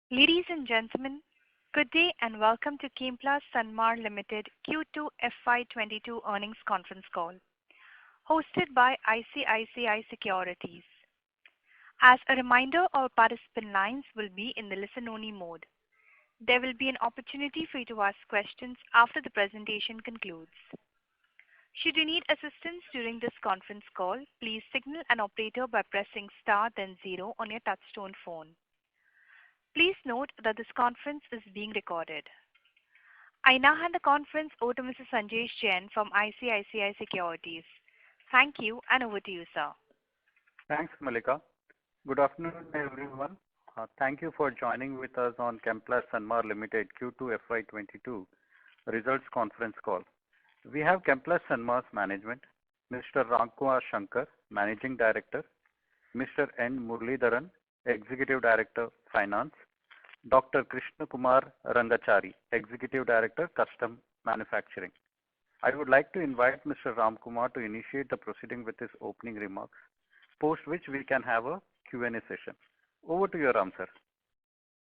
Ladies and gentlemen, good day and welcome to Chemplast Sanmar Limited Q2 FY22 earnings conference call, hosted by ICICI Securities. As a reminder, all participant lines will be in the listen-only mode. There will be an opportunity for you to ask questions after the presentation concludes. Should you need assistance during this conference call, please signal an operator by pressing star then zero on your touchtone phone. Please note that this conference is being recorded. I now hand the conference over to Mr. Sanjesh Jain from ICICI Securities. Thank you, and over to you, sir. Thanks, Malika. Good afternoon, everyone. Thank you for joining with us on Chemplast Sanmar Limited Q2 FY22 results conference call. We have Chemplast Sanmar's management, Mr. Ramkumar Shankar, Managing Director, Mr. N. Muralidharan, Executive Director, Finance, Dr. Krishna Kumar Rangachari, Executive Director, Custom Manufacturing. I would like to invite Mr. Ramkumar to initiate the proceeding with his opening remarks, post which we can have a Q&A session. Over to you, Ram, sir.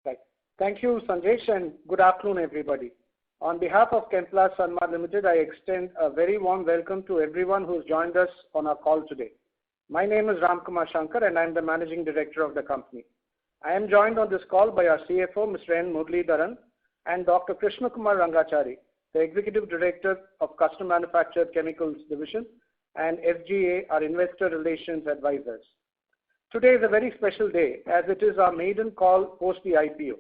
Right. Thank you, Sanjesh, and good afternoon, everybody. On behalf of Chemplast Sanmar Limited, I extend a very warm welcome to everyone who's joined us on our call today. My name is Ramkumar Shankar, and I am the Managing Director of the company. I am joined on this call by our CFO, Mr. N. Muralidharan, and Dr. Krishna Kumar Rangachari, the Executive Director of Custom Manufactured Chemicals Division, and FGA, our Investor Relations Advisors. Today is a very special day as it is our maiden call post the IPO.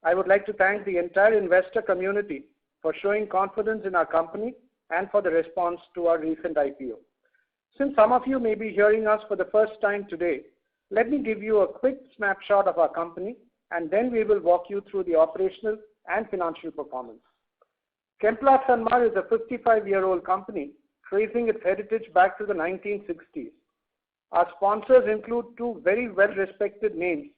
I would like to thank the entire investor community for showing confidence in our company and for the response to our recent IPO. Since some of you may be hearing us for the first time today, let me give you a quick snapshot of our company, and then we will walk you through the operational and financial performance. Chemplast Sanmar is a 55-year-old company tracing its heritage back to the 1960s. Our sponsors include two very well-respected names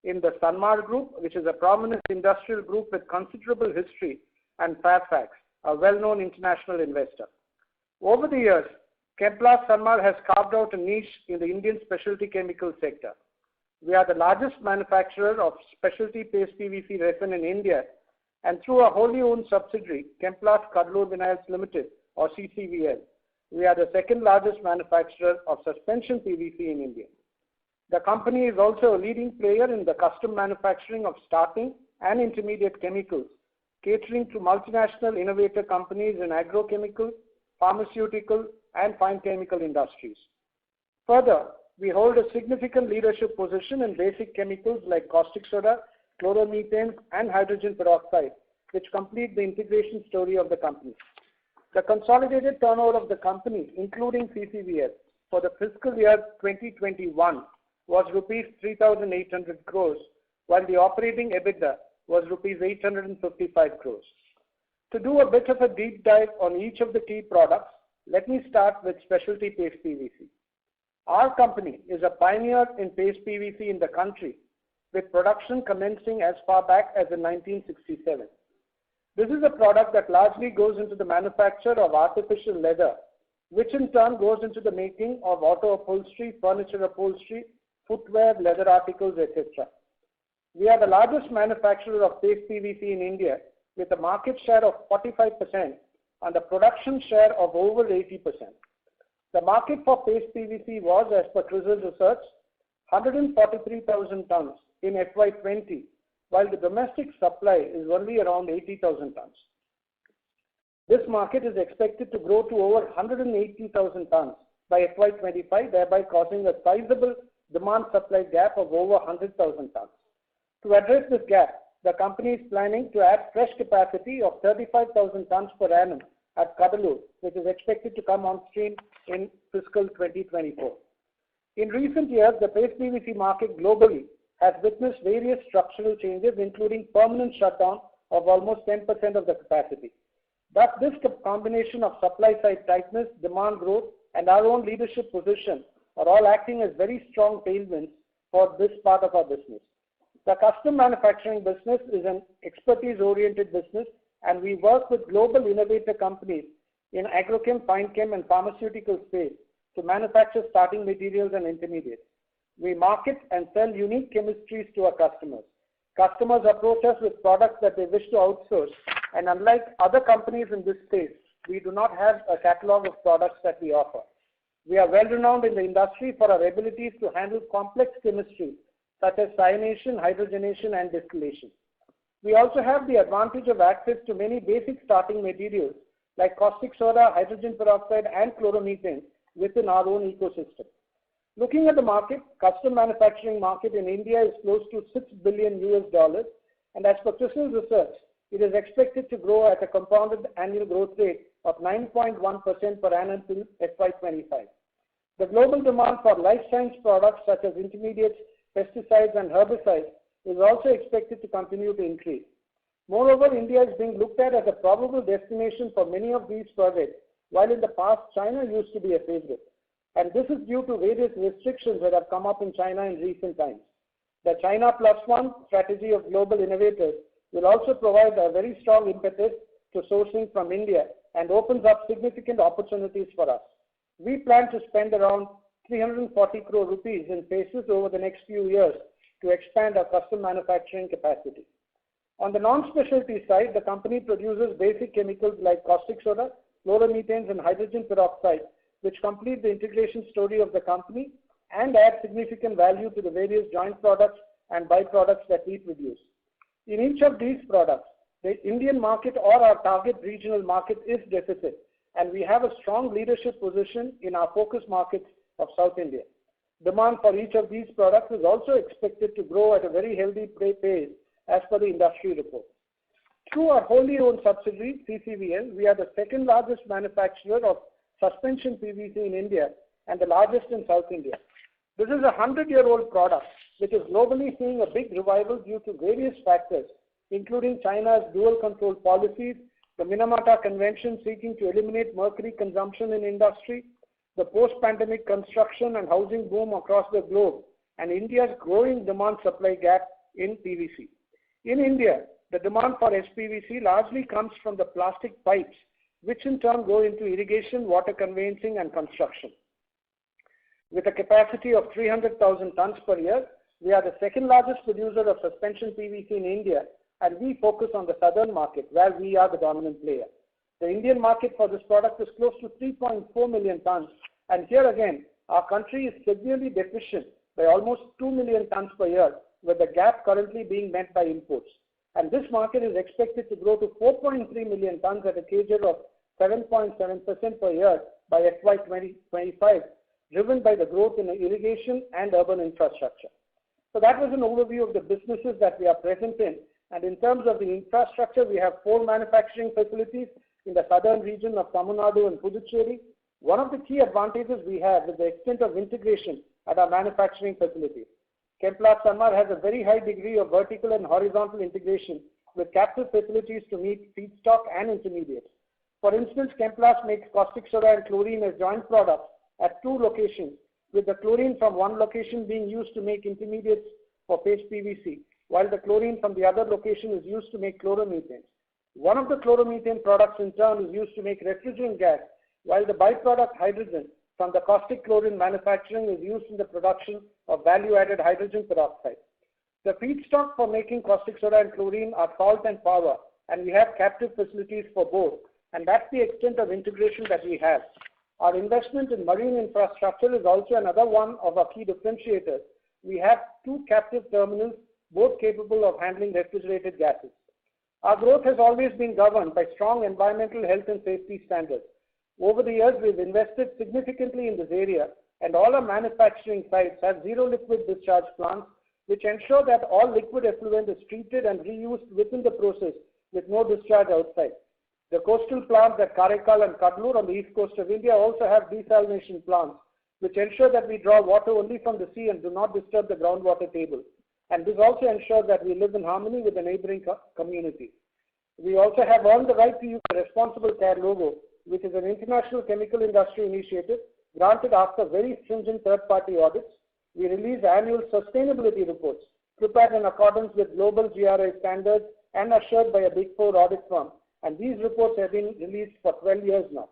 in the Sanmar Group, which is a prominent industrial group with considerable history, and Fairfax, a well-known international investor. Over the years, Chemplast Sanmar has carved out a niche in the Indian specialty chemical sector. We are the largest manufacturer of specialty paste PVC resin in India, and through a wholly owned subsidiary, Chemplast Cuddalore Vinyls Limited, or CCVL, we are the second largest manufacturer of suspension PVC in India. The company is also a leading player in the custom manufacturing of starting and intermediate chemicals, catering to multinational innovator companies in agrochemical, pharmaceutical, and fine chemical industries. Further, we hold a significant leadership position in basic chemicals like caustic soda, chloromethane, and hydrogen peroxide, which complete the integration story of the company. The consolidated turnover of the company, including CCVL, for the fiscal year 2021 was rupees 3,800 crores, while the operating EBITDA was rupees 855 crores. To do a bit of a deep dive on each of the key products, let me start with specialty paste PVC. Our company is a pioneer in paste PVC in the country, with production commencing as far back as in 1967. This is a product that largely goes into the manufacture of artificial leather, which in turn goes into the making of auto upholstery, furniture upholstery, footwear, leather articles, etc. We are the largest manufacturer of paste PVC in India, with a market share of 45% and a production share of over 80%. The market for paste PVC was, as per CRISIL research, 143,000 tons in FY20, while the domestic supply is only around 80,000 tons. This market is expected to grow to over 180,000 tons by FY25, thereby causing a sizable demand-supply gap of over 100,000 tons. To address this gap, the company is planning to add fresh capacity of 35,000 tons per annum at Cuddalore, which is expected to come on stream in fiscal 2024. In recent years, the paste PVC market globally has witnessed various structural changes, including permanent shutdown of almost 10% of the capacity. Thus, this combination of supply-side tightness, demand growth, and our own leadership position are all acting as very strong tailwinds for this part of our business. The custom manufacturing business is an expertise-oriented business, and we work with global innovator companies in agrochem, fine chem, and pharmaceutical space to manufacture starting materials and intermediates. We market and sell unique chemistries to our customers. Customers approach us with products that they wish to outsource, and unlike other companies in this space, we do not have a catalog of products that we offer. We are well renowned in the industry for our abilities to handle complex chemistry such as cyanation, hydrogenation, and distillation. We also have the advantage of access to many basic starting materials like caustic soda, hydrogen peroxide, and chloromethane within our own ecosystem. Looking at the market, custom manufacturing market in India is close to $6 billion, and as per CRISIL research, it is expected to grow at a compounded annual growth rate of 9.1% per annum till FY25. The global demand for life science products such as intermediates, pesticides, and herbicides is also expected to continue to increase. Moreover, India is being looked at as a probable destination for many of these projects, while in the past China used to be a favorite. And this is due to various restrictions that have come up in China in recent times. The China Plus One strategy of global innovators will also provide a very strong impetus to sourcing from India and opens up significant opportunities for us. We plan to spend around 340 crore rupees in phases over the next few years to expand our custom manufacturing capacity. On the non-specialty side, the company produces basic chemicals like caustic soda, chloromethanes, and hydrogen peroxide, which complete the integration story of the company and add significant value to the various joint products and byproducts that we produce. In each of these products, the Indian market or our target regional market is deficit, and we have a strong leadership position in our focus markets of South India. Demand for each of these products is also expected to grow at a very healthy pace as per the industry report. Through our wholly owned subsidiary, CCVL, we are the second largest manufacturer of suspension PVC in India and the largest in South India. This is a 100-year-old product which is globally seeing a big revival due to various factors, including China's dual control policies, the Minamata Convention seeking to eliminate mercury consumption in industry, the post-pandemic construction and housing boom across the globe, and India's growing demand-supply gap in PVC. In India, the demand for SPVC largely comes from the plastic pipes, which in turn go into irrigation, water conveying, and construction. With a capacity of 300,000 tons per year, we are the second largest producer of suspension PVC in India, and we focus on the southern market where we are the dominant player. The Indian market for this product is close to 3.4 million tons, and here again, our country is severely deficient by almost 2 million tons per year, with the gap currently being met by imports. And this market is expected to grow to 4.3 million tons at a CAGR of 7.7% per year by FY 2025, driven by the growth in irrigation and urban infrastructure. So that was an overview of the businesses that we are present in. And in terms of the infrastructure, we have 4 manufacturing facilities in the southern region of Tamil Nadu and Puducherry. One of the key advantages we have is the extent of integration at our manufacturing facilities. Chemplast Sanmar has a very high degree of vertical and horizontal integration with captive facilities to meet feedstock and intermediates. For instance, Chemplast makes caustic soda and chlorine as joint products at 2 locations, with the chlorine from one location being used to make intermediates for paste PVC, while the chlorine from the other location is used to make chloromethane. One of the chloromethane products in turn is used to make refrigerant gas, while the byproduct hydrogen from the caustic chlorine manufacturing is used in the production of value-added hydrogen peroxide. The feedstock for making caustic soda and chlorine are salt and power, and we have captive facilities for both, and that's the extent of integration that we have. Our investment in marine infrastructure is also another one of our key differentiators. We have 2 captive terminals, both capable of handling refrigerated gases. Our growth has always been governed by strong environmental health and safety standards. Over the years, we've invested significantly in this area, and all our manufacturing sites have zero liquid discharge plants, which ensure that all liquid effluent is treated and reused within the process with no discharge outside. The coastal plants at Karaikal and Kadalur on the east coast of India also have desalination plants, which ensure that we draw water only from the sea and do not disturb the groundwater table. And this also ensures that we live in harmony with the neighboring community. We also have earned the right to use the Responsible Care logo, which is an international chemical industry initiative granted after very stringent third-party audits. We release annual sustainability reports prepared in accordance with global GRI standards and assured by a Big 4 audit firm. And these reports have been released for 12 years now.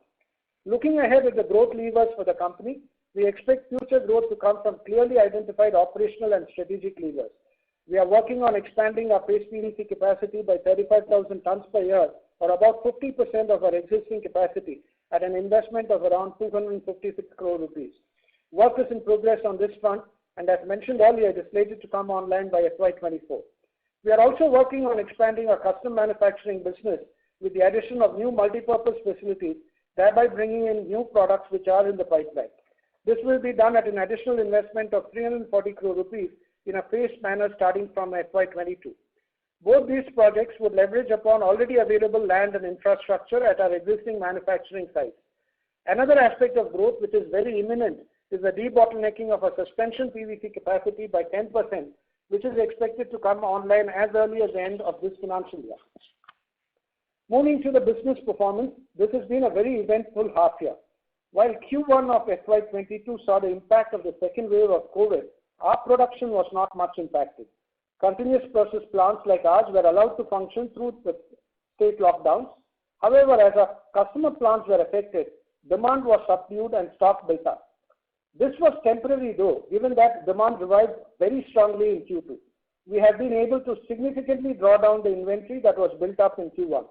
Looking ahead at the growth levers for the company, we expect future growth to come from clearly identified operational and strategic levers. We are working on expanding our paste PVC capacity by 35,000 tons per year, or about 50% of our existing capacity, at an investment of around 256 crore rupees. Work is in progress on this front, and as mentioned earlier, it is slated to come online by FY24. We are also working on expanding our custom manufacturing business with the addition of new multipurpose facilities, thereby bringing in new products which are in the pipeline. This will be done at an additional investment of 340 crore rupees in a phased manner starting from FY22. Both these projects would leverage upon already available land and infrastructure at our existing manufacturing sites. Another aspect of growth which is very imminent is the debottlenecking of our suspension PVC capacity by 10%, which is expected to come online as early as the end of this financial year. Moving to the business performance, this has been a very eventful half year. While Q1 of FY22 saw the impact of the second wave of COVID, our production was not much impacted. Continuous process plants like ours were allowed to function through the state lockdowns. However, as our customer plants were affected, demand was subdued and stock built up. This was temporary though, given that demand revived very strongly in Q2. We have been able to significantly draw down the inventory that was built up in Q1.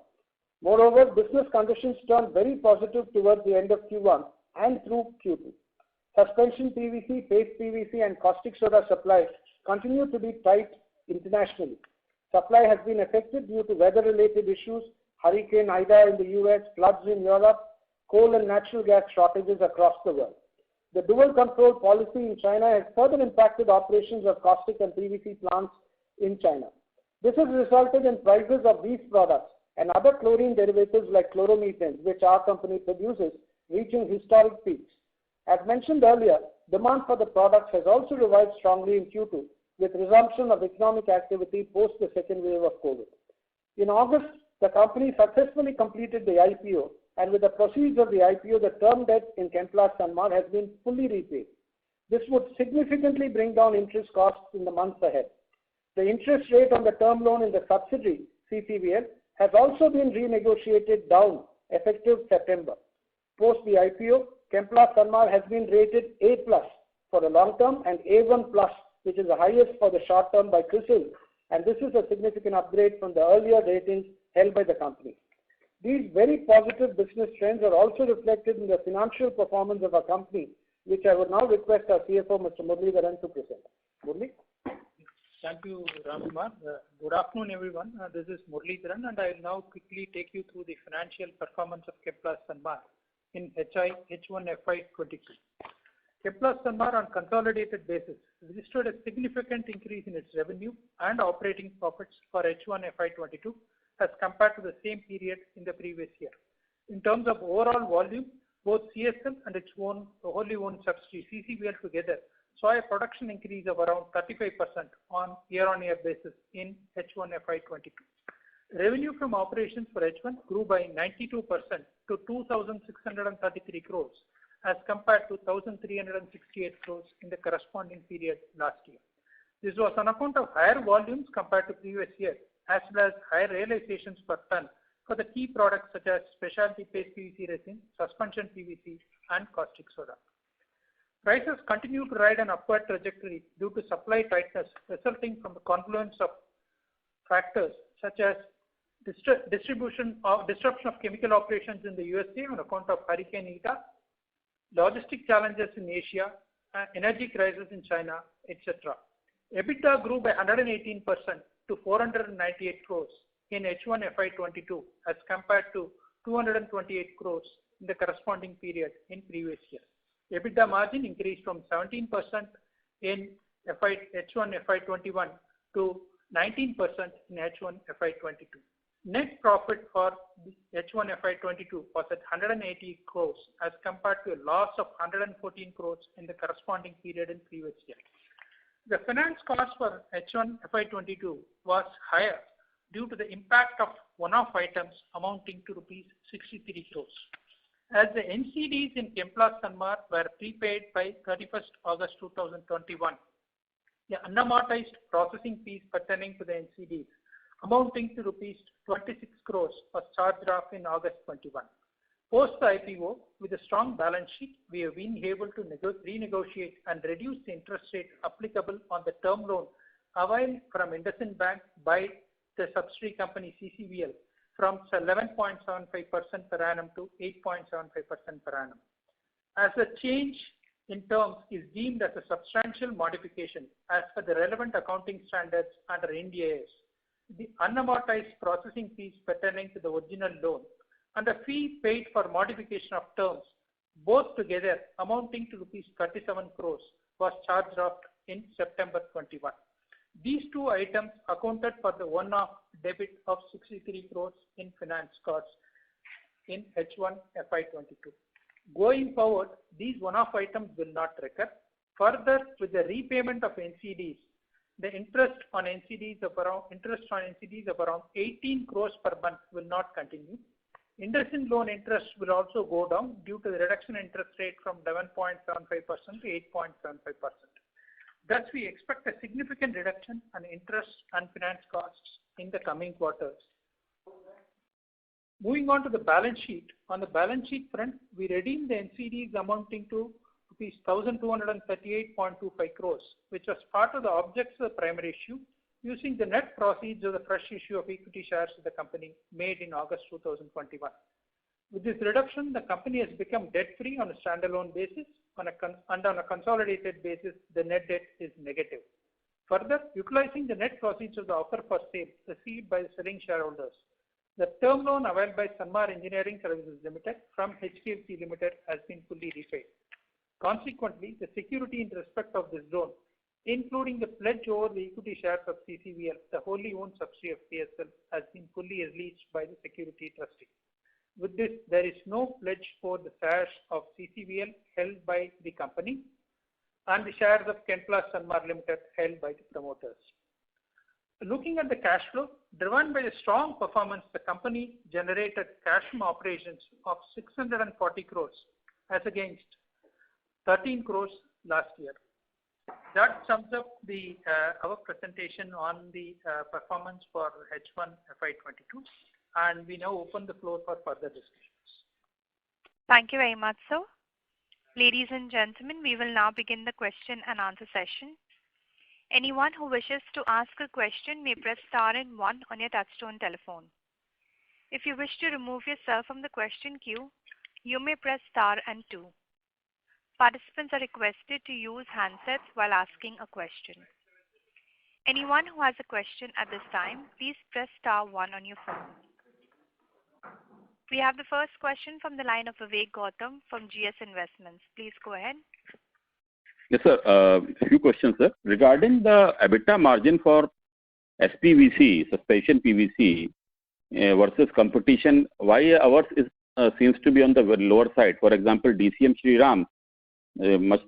Moreover, business conditions turned very positive towards the end of Q1 and through Q2. Suspension PVC, paste PVC and caustic soda supply continue to be tight internationally. Supply has been affected due to weather-related issues, Hurricane Ida in the US, floods in Europe, coal and natural gas shortages across the world. The dual control policy in China has further impacted operations of caustic and PVC plants in China. This has resulted in prices of these products and other chlorine derivatives like chloromethane, which our company produces, reaching historic peaks. As mentioned earlier, demand for the products has also revived strongly in Q2 with resumption of economic activity post the second wave of COVID. In August, the company successfully completed the IPO, and with the proceeds of the IPO, the term debt in Chemplast Sanmar has been fully repaid. This would significantly bring down interest costs in the months ahead. The interest rate on the term loan in the subsidiary, CCVL, has also been renegotiated down effective September. Post the IPO, Chemplast Sanmar has been rated A+ for the long term and A1+, which is the highest for the short term by CRISIL, and this is a significant upgrade from the earlier ratings held by the company. These very positive business trends are also reflected in the financial performance of our company, which I would now request our CFO, Mr. Muralidharan, to present. Murali? Thank you, Ramkumar. Good afternoon, everyone. This is Muralidharan, and I will now quickly take you through the financial performance of Chemplast Sanmar in H1 FY22. Chemplast Sanmar on consolidated basis registered a significant increase in its revenue and operating profits for H1 FY22 as compared to the same period in the previous year. In terms of overall volume, both CSL and its wholly owned subsidiary CCVL together saw a production increase of around 35% on year-on-year basis in H1 FY22. Revenue from operations for H1 grew by 92% to 2,633 crores as compared to 1,368 crores in the corresponding period last year. This was on account of higher volumes compared to previous year, as well as higher realizations per ton for the key products such as specialty paste PVC resin, suspension PVC, and caustic soda. Prices continue to ride an upward trajectory due to supply tightness resulting from the confluence of factors such as disruption of chemical operations in the USA on account of Hurricane Ida, logistic challenges in Asia, energy crisis in China, etc. EBITDA grew by 118% to 498 crores in H1 FY22 as compared to 228 crores in the corresponding period in previous year. EBITDA margin increased from 17% in H1 FY21 to 19% in H1 FY22. Net profit for H1 FY22 was at 180 crores as compared to a loss of 114 crores in the corresponding period in previous year. The finance cost for H1 FY22 was higher due to the impact of one-off items amounting to rupees 63 crores. As the NCDs in Chemplast Sanmar were prepaid by 31st August 2021, the unamortized processing fees pertaining to the NCDs amounting to rupees 26 crores was charged off in August 21. Post the IPO, with a strong balance sheet, we have been able to renegotiate and reduce the interest rate applicable on the term loan availed from IndusInd Bank by the subsidiary company CCVL from 11.75% per annum to 8.75% per annum. As the change in terms is deemed as a substantial modification as per the relevant accounting standards under Ind AS, the unamortized processing fees pertaining to the original loan and the fee paid for modification of terms, both together amounting to rupees 37 crores, was charged off in September 21. These two items accounted for the one-off debit of 63 crores in finance costs in H1 FY22. Going forward, these one-off items will not recur. Further, with the repayment of NCDs, the interest on NCDs of around 18 crores per month will not continue. IndusInd loan interest will also go down due to the reduction in interest rate from 11.75% to 8.75%. Thus, we expect a significant reduction in interest and finance costs in the coming quarters. Moving on to the balance sheet. On the balance sheet front, we redeemed the NCDs amounting to rupees 1,238.25 crores, which was part of the objects of the primary issue, using the net proceeds of the fresh issue of equity shares to the company made in August 2021. With this reduction, the company has become debt-free on a standalone basis, and on a consolidated basis, the net debt is negative. Further, utilizing the net proceeds of the offer for sale received by the selling shareholders, the term loan availed by Sanmar Engineering Services Limited from HDFC Limited has been fully repaid. Consequently, the security in respect of this loan, including the pledge over the equity shares of CCVL, the wholly owned subsidiary of PSL, has been fully released by the security trustee. With this, there is no pledge for the shares of CCVL held by the company and the shares of Chemplast Sanmar Limited held by the promoters. Looking at the cash flow, driven by a strong performance, the company generated cash from operations of 640 crores as against 13 crores last year. That sums up our presentation on the performance for H1 FY22, and we now open the floor for further discussions. Thank you very much, sir. Ladies and gentlemen, we will now begin the question and answer session. Anyone who wishes to ask a question may press star and 1 on your touchtone telephone. If you wish to remove yourself from the question queue, you may press star and 2. Participants are requested to use handsets while asking a question. Anyone who has a question at this time, please press star 1 on your phone. We have the first question from the line of Vivek Gautam from GS Investments. Please go ahead. Yes, sir. A few questions, sir. Regarding the EBITDA margin for SPVC, suspension PVC, versus competition, why ours seems to be on the lower side? For example, DCM Shriram, much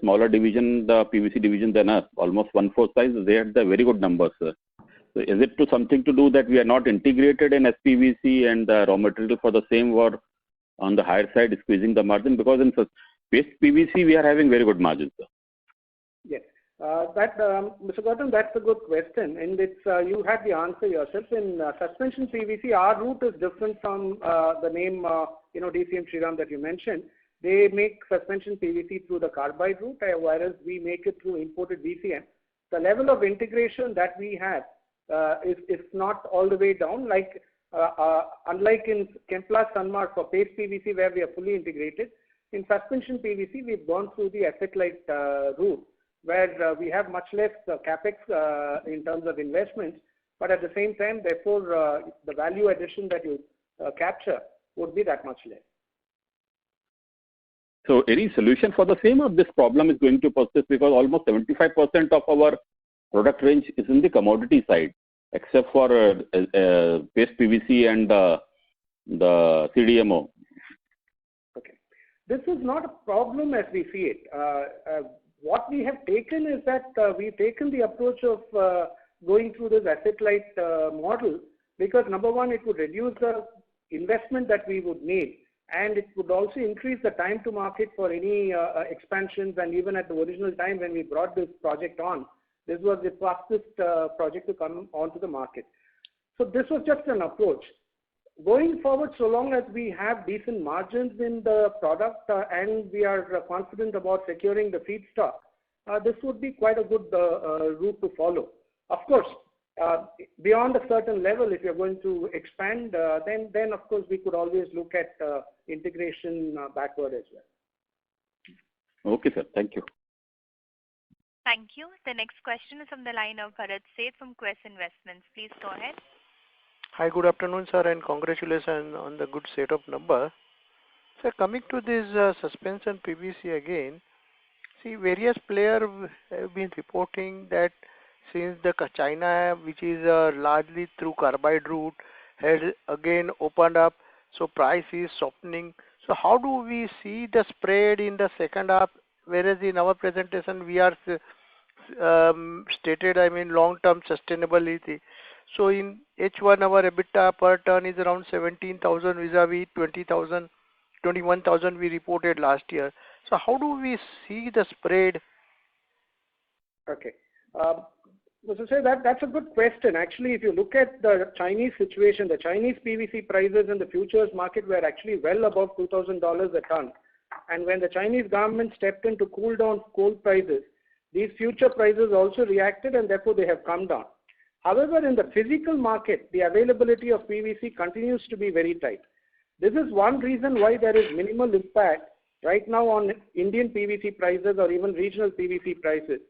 smaller division, the PVC division than us, almost 1/4 size. They had the very good numbers, sir. So is it something to do that we are not integrated in SPVC and the raw material for the same were on the higher side, squeezing the margin? Because in paste PVC, we are having very good margins, sir. Yes. Mr. Gautam, that's a good question, and you had the answer yourself. In suspension PVC, our route is different from the name, DCM Shriram that you mentioned. They make suspension PVC through the carbide route, whereas we make it through imported VCM. The level of integration that we have is not all the way down. Unlike in Chemplast Sanmar for paste PVC, where we are fully integrated, in suspension PVC, we've gone through the asset-light route, where we have much less capex in terms of investments, but at the same time, therefore, the value addition that you capture would be that much less. So any solution for the same, or this problem is going to persist, because almost 75% of our product range is in the commodity side, except for paste PVC and the CDMO. Okay. This is not a problem as we see it. What we have taken is that we've taken the approach of going through this asset-light model, because number one, it would reduce the investment that we would need, and it would also increase the time to market for any expansions. And even at the original time when we brought this project on, this was the fastest project to come onto the market. So this was just an approach. Going forward, so long as we have decent margins in the product and we are confident about securing the feedstock, this would be quite a good route to follow. Of course, beyond a certain level, if you're going to expand, then of course we could always look at integration backward as well. Okay, sir. Thank you. Thank you. The next question is from the line of Bharat Seth from Quest Investments. Please go ahead. Hi, good afternoon, sir, and congratulations on the good set of numbers. Sir, coming to this suspension PVC again, see, various players have been reporting that since the China, which is largely through carbide route, has again opened up, so price is softening. So how do we see the spread in the second half? Whereas in our presentation we are stated, long-term sustainability. So in H1 our EBITDA per ton is around 17,000 vis-a-vis 20,000, 21,000 we reported last year. So how do we see the spread? Okay. So say that's a good question. Actually, if you look at the Chinese situation, the Chinese PVC prices in the futures market were actually well above $2,000 a ton. And when the Chinese government stepped in to cool down coal prices, these future prices also reacted and therefore they have come down. However, in the physical market, the availability of PVC continues to be very tight. This is one reason why there is minimal impact right now on Indian PVC prices or even regional PVC prices.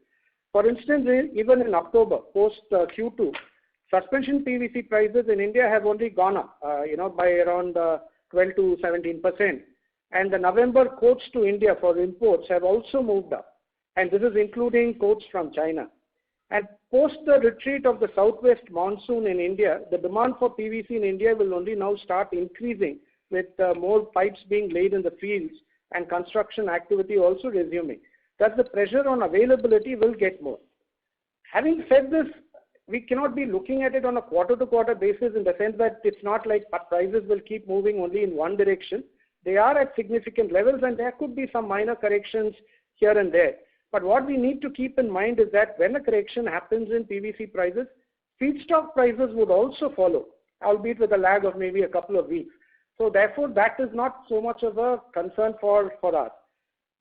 For instance, even in October, post Q2, suspension PVC prices in India have only gone up, by around 12 to 17%. And the November quotes to India for imports have also moved up. And this is including quotes from China. And post the retreat of the southwest monsoon in India, the demand for PVC in India will only now start increasing with more pipes being laid in the fields and construction activity also resuming. Thus the pressure on availability will get more. Having said this, we cannot be looking at it on a quarter-to-quarter basis in the sense that it's not like prices will keep moving only in one direction. They are at significant levels and there could be some minor corrections here and there. But what we need to keep in mind is that when a correction happens in PVC prices, feedstock prices would also follow, albeit with a lag of maybe a couple of weeks. So therefore, that is not so much of a concern for us.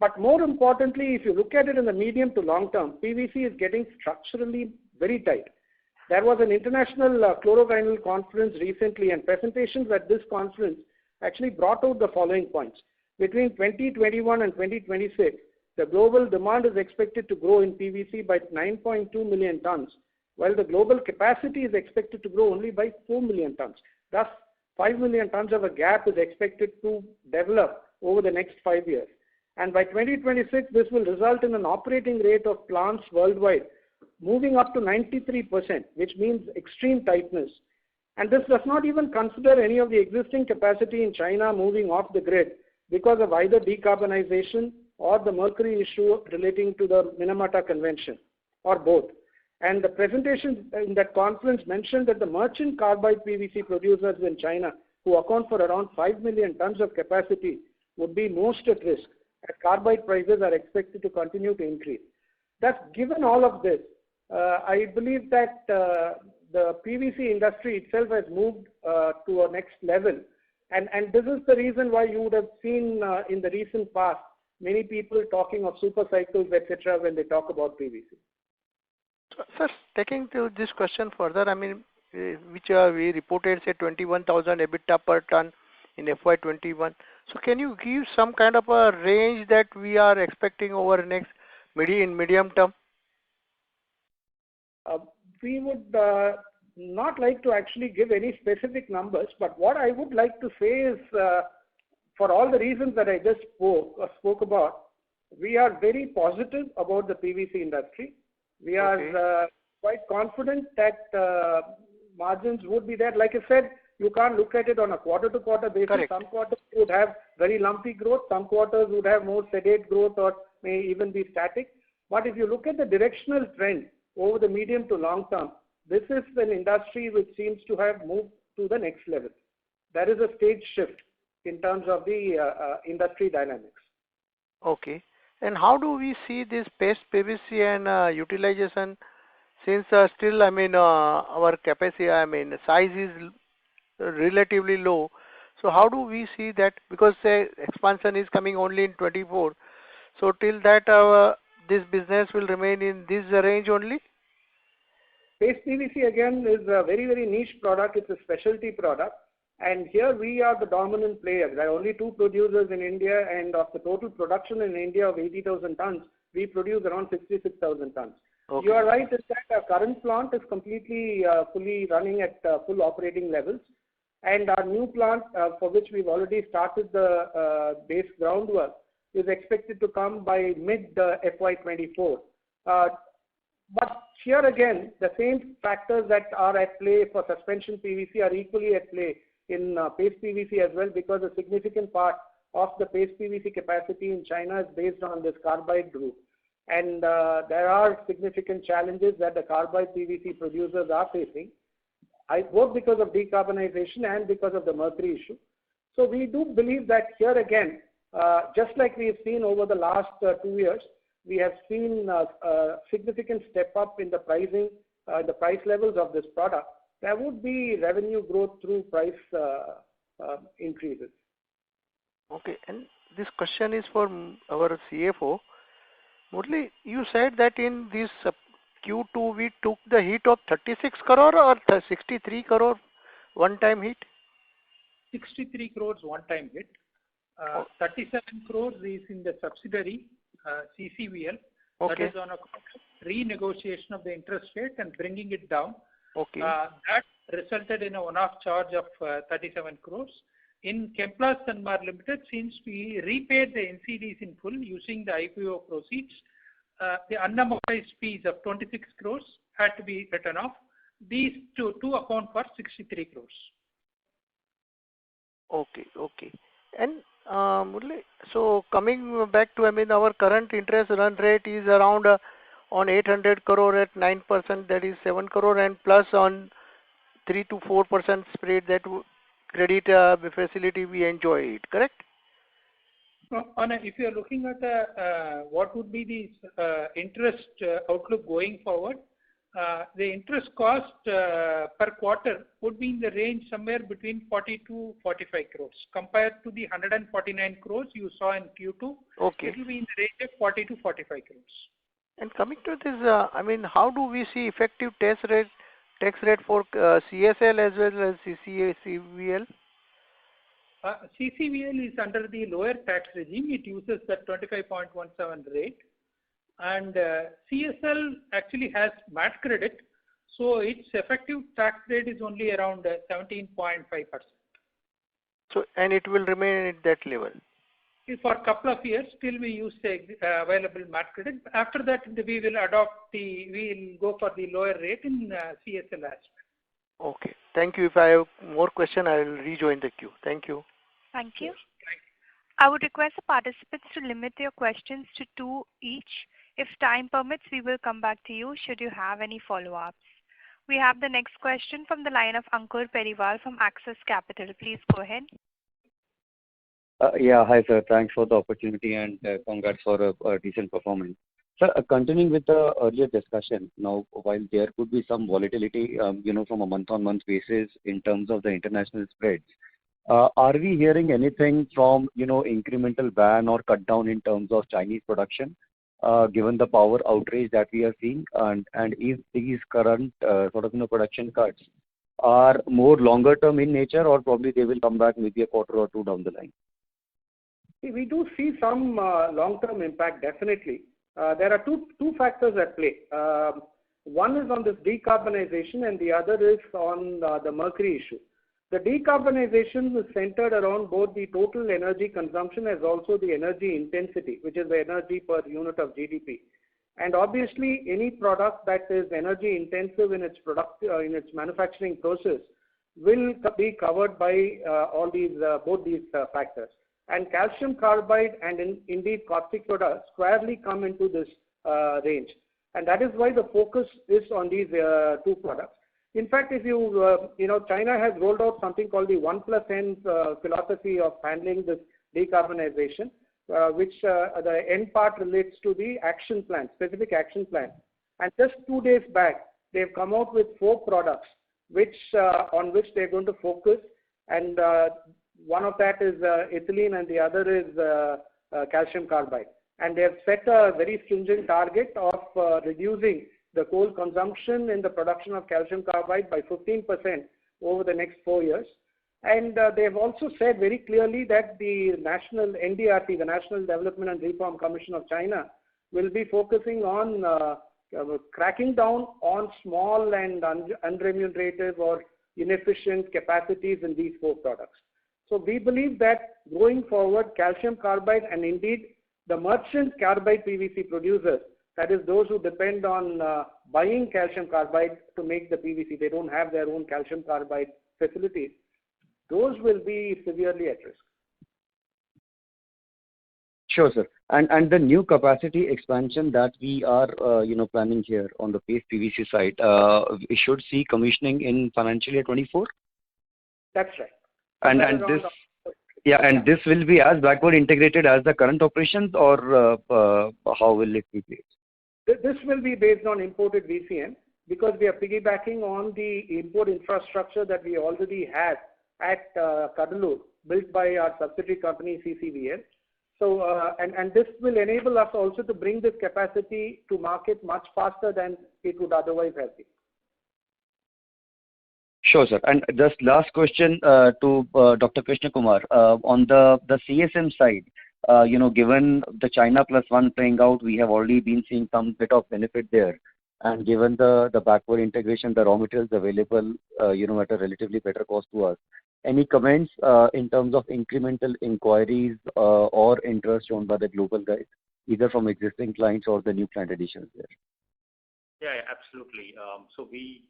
But more importantly, if you look at it in the medium to long term, PVC is getting structurally very tight. There was an international chlorovinyl conference recently, and presentations at this conference actually brought out the following points. Between 2021 and 2026, the global demand is expected to grow in PVC by 9.2 million tons, while the global capacity is expected to grow only by 4 million tons. Thus, 5 million tons of a gap is expected to develop over the next 5 years. And by 2026, this will result in an operating rate of plants worldwide moving up to 93%, which means extreme tightness. And this does not even consider any of the existing capacity in China moving off the grid because of either decarbonization or the mercury issue relating to the Minamata Convention, or both. And the presentation in that conference mentioned that the merchant carbide PVC producers in China, who account for around 5 million tons of capacity, would be most at risk, as carbide prices are expected to continue to increase. Thus, given all of this, I believe that the PVC industry itself has moved to a next level. And this is the reason why you would have seen in the recent past many people talking of super cycles, etc., when they talk about PVC. Sir, taking to this question further, which we reported, say, 21,000 EBITDA per ton in FY21. So can you give some kind of a range that we are expecting over the next medium term? We would not like to actually give any specific numbers, but what I would like to say is, for all the reasons that I just spoke about, we are very positive about the PVC industry. We are quite confident that margins would be there. Like I said, you can't look at it on a quarter-to-quarter basis. Correct. Some quarters would have very lumpy growth. Some quarters would have more sedate growth or may even be static. But if you look at the directional trend over the medium to long term, this is an industry which seems to have moved to the next level. There is a stage shift in terms of the industry dynamics. Okay. And how do we see this paste PVC and utilization, since still, our capacity, size is relatively low. So how do we see that? Because say expansion is coming only in 24. So till that, this business will remain in this range only? Paste PVC again is a very, very niche product. It's a specialty product. And here we are the dominant player. There are only two producers in India, and of the total production in India of 80,000 tons, we produce around 66,000 tons. Okay. You are right in that our current plant is completely fully running at full operating levels. And our new plant, for which we've already started the base groundwork, is expected to come by mid FY24. But here again, the same factors that are at play for suspension PVC are equally at play in paste PVC as well, because a significant part of the paste PVC capacity in China is based on this carbide route. And there are significant challenges that the carbide PVC producers are facing, both because of decarbonization and because of the mercury issue. So we do believe that here again, just like we have seen over the last 2 years, we have seen a significant step up in the pricing, the price levels of this product. There would be revenue growth through price increases. Okay, and this question is for our CFO. Murali, you said that in this Q2 we took the hit of 36 crore or 63 crore one-time hit? 63 crores one-time hit. 37 crores is in the subsidiary CCVL. Okay. That is on a renegotiation of the interest rate and bringing it down. Okay. That resulted in a one-off charge of 37 crores. In Chemplast Sanmar Limited, since we repaid the NCDs in full using the IPO proceeds, the unamortized fees of 26 crores had to be written off. These two account for 63 crores. Okay, okay. And Murali, so coming back to, our current interest run rate is around on 800 crore at 9%, that is 7 crore, and plus on 3 to 4% spread, that credit facility we enjoy it, correct? If you are looking at what would be the interest outlook going forward, the interest cost per quarter would be in the range somewhere between 40 to 45 crores. Compared to the 149 crores you saw in Q2, okay, it will be in the range of 40 to 45 crores. And coming to this, how do we see effective tax rate for CSL as well as CCVL? CCVL is under the lower tax regime. It uses the 25.17 rate. And CSL actually has MAT credit, so its effective tax rate is only around 17.5%. So, and it will remain at that level? For a couple of years, till we use the available MAT credit. After that, we will go for the lower rate in CSL as well. Okay. Thank you. If I have more question, I will rejoin the queue. Thank you. Thank you. I would request the participants to limit their questions to 2 each. If time permits, we will come back to you should you have any follow-ups. We have the next question from the line of Ankur Periwal from Axis Capital. Please go ahead. Yeah, hi sir. Thanks for the opportunity and congrats for a decent performance. Sir, continuing with the earlier discussion, now while there could be some volatility, from a month-on-month basis in terms of the international spreads, are we hearing anything from, incremental ban or cut down in terms of Chinese production, given the power outrage that we are seeing, and if these current production cuts are more longer term in nature, or probably they will come back maybe a quarter or two down the line? We do see some long-term impact, definitely. There are two factors at play. One is on this decarbonization and the other is on the mercury issue. The decarbonization is centered around both the total energy consumption as also the energy intensity, which is the energy per unit of GDP. And obviously, any product that is energy intensive in its manufacturing process will be covered by both these factors. And calcium carbide and indeed caustic soda squarely come into this range. And that is why the focus is on these two products. In fact, if China has rolled out something called the 1+N philosophy of handling this decarbonization, which the end part relates to the action plan, specific action plan. And just 2 days back, they've come out with 4 products on which they're going to focus. And one of that is ethylene and the other is calcium carbide. and they have set a very stringent target of reducing the coal consumption in the production of calcium carbide by 15% over the next 4 years. And they have also said very clearly that the national NDRC, the National Development and Reform Commission of China, will be focusing on cracking down on small and unremunerative or inefficient capacities in these 4 products. So we believe that going forward, calcium carbide and indeed the merchant carbide PVC producers, that is those who depend on buying calcium carbide to make the PVC, they don't have their own calcium carbide facilities, those will be severely at risk. Sure, sir. And the new capacity expansion that we are planning here on the paste PVC side, we should see commissioning in financial year 24? That's right. And this will be as backward integrated as the current operations, or how will it be placed? This will be based on imported VCM, because we are piggybacking on the import infrastructure that we already have at Cuddalore, built by our subsidiary company CCVL. So, and this will enable us also to bring this capacity to market much faster than it would otherwise have been. Sure, sir. And just last question to Dr. Krishna Kumar. On the CSM side, given the China Plus One playing out, we have already been seeing some bit of benefit there. And given the backward integration, the raw materials available, at a relatively better cost to us. Any comments in terms of incremental inquiries or interest shown by the global guys, either from existing clients or the new client additions there? Yeah, absolutely. So we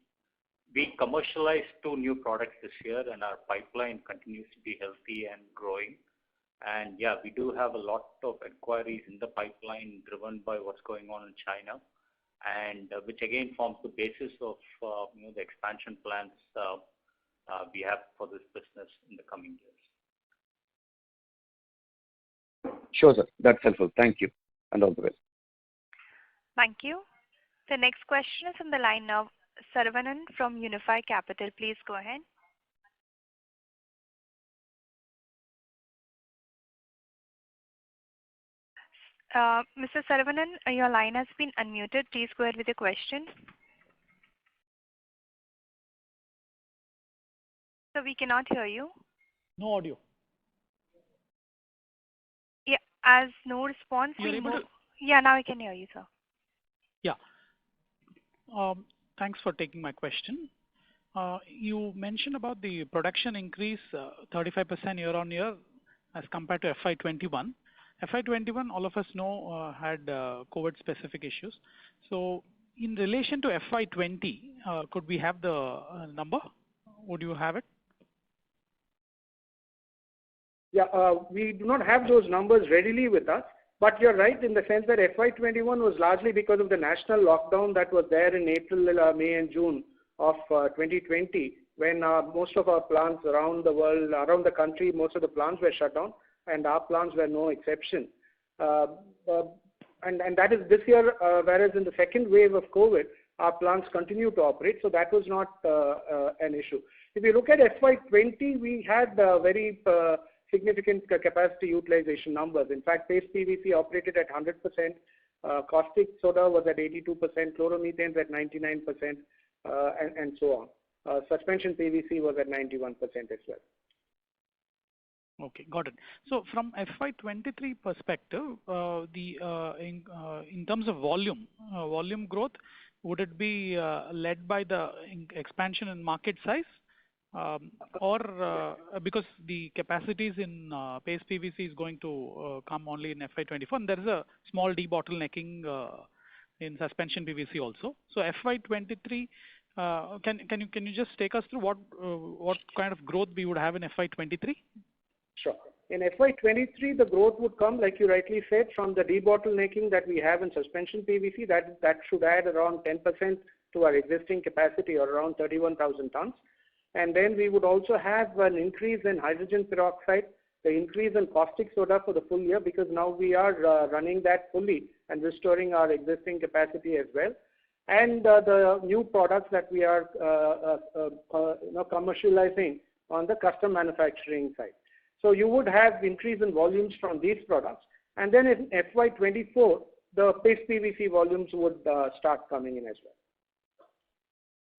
commercialized 2 new products this year, and our pipeline continues to be healthy and growing. And yeah, we do have a lot of inquiries in the pipeline driven by what's going on in China, and which again forms the basis of the expansion plans we have for this business in the coming years. Sure, sir. That's helpful. Thank you, and all the best. Thank you. The next question is from the line of Saravanan from Unifi Capital. Please go ahead. Mr. Saravanan, your line has been unmuted. Please go ahead with your question. So we cannot hear you. No audio. Yeah, as no response. Yeah, now I can hear you, sir. Yeah. Thanks for taking my question. You mentioned about the production increase 35% year on year as compared to FY21. FY21, all of us know, had COVID specific issues. So in relation to FY20, could we have the number? Would you have it? Yeah, we do not have those numbers readily with us, but you're right in the sense that FY21 was largely because of the national lockdown that was there in April, May and June of 2020, when most of our plants around the world, around the country, most of the plants were shut down, and our plants were no exception. And that is this year, whereas in the second wave of COVID, our plants continue to operate, so that was not an issue. If you look at FY20, we had very significant capacity utilization numbers. In fact, paste PVC operated at 100%, caustic soda was at 82%, chloromethanes at 99%, and so on. Suspension PVC was at 91% as well. Okay, got it. So from FY23 perspective, in terms of volume growth, would it be led by the expansion in market size? Or because the capacities in paste PVC is going to come only in FY24, and there is a small debottlenecking in suspension PVC also. So FY23, can you just take us through what kind of growth we would have in FY23? Sure. In FY23, the growth would come, like you rightly said, from the debottlenecking that we have in suspension PVC. That should add around 10% to our existing capacity, or around 31,000 tons. And then we would also have an increase in hydrogen peroxide, the increase in caustic soda for the full year, because now we are running that fully and restoring our existing capacity as well. And the new products that we are commercializing on the custom manufacturing side. So you would have increase in volumes from these products. And then in FY24, the paste PVC volumes would start coming in as well.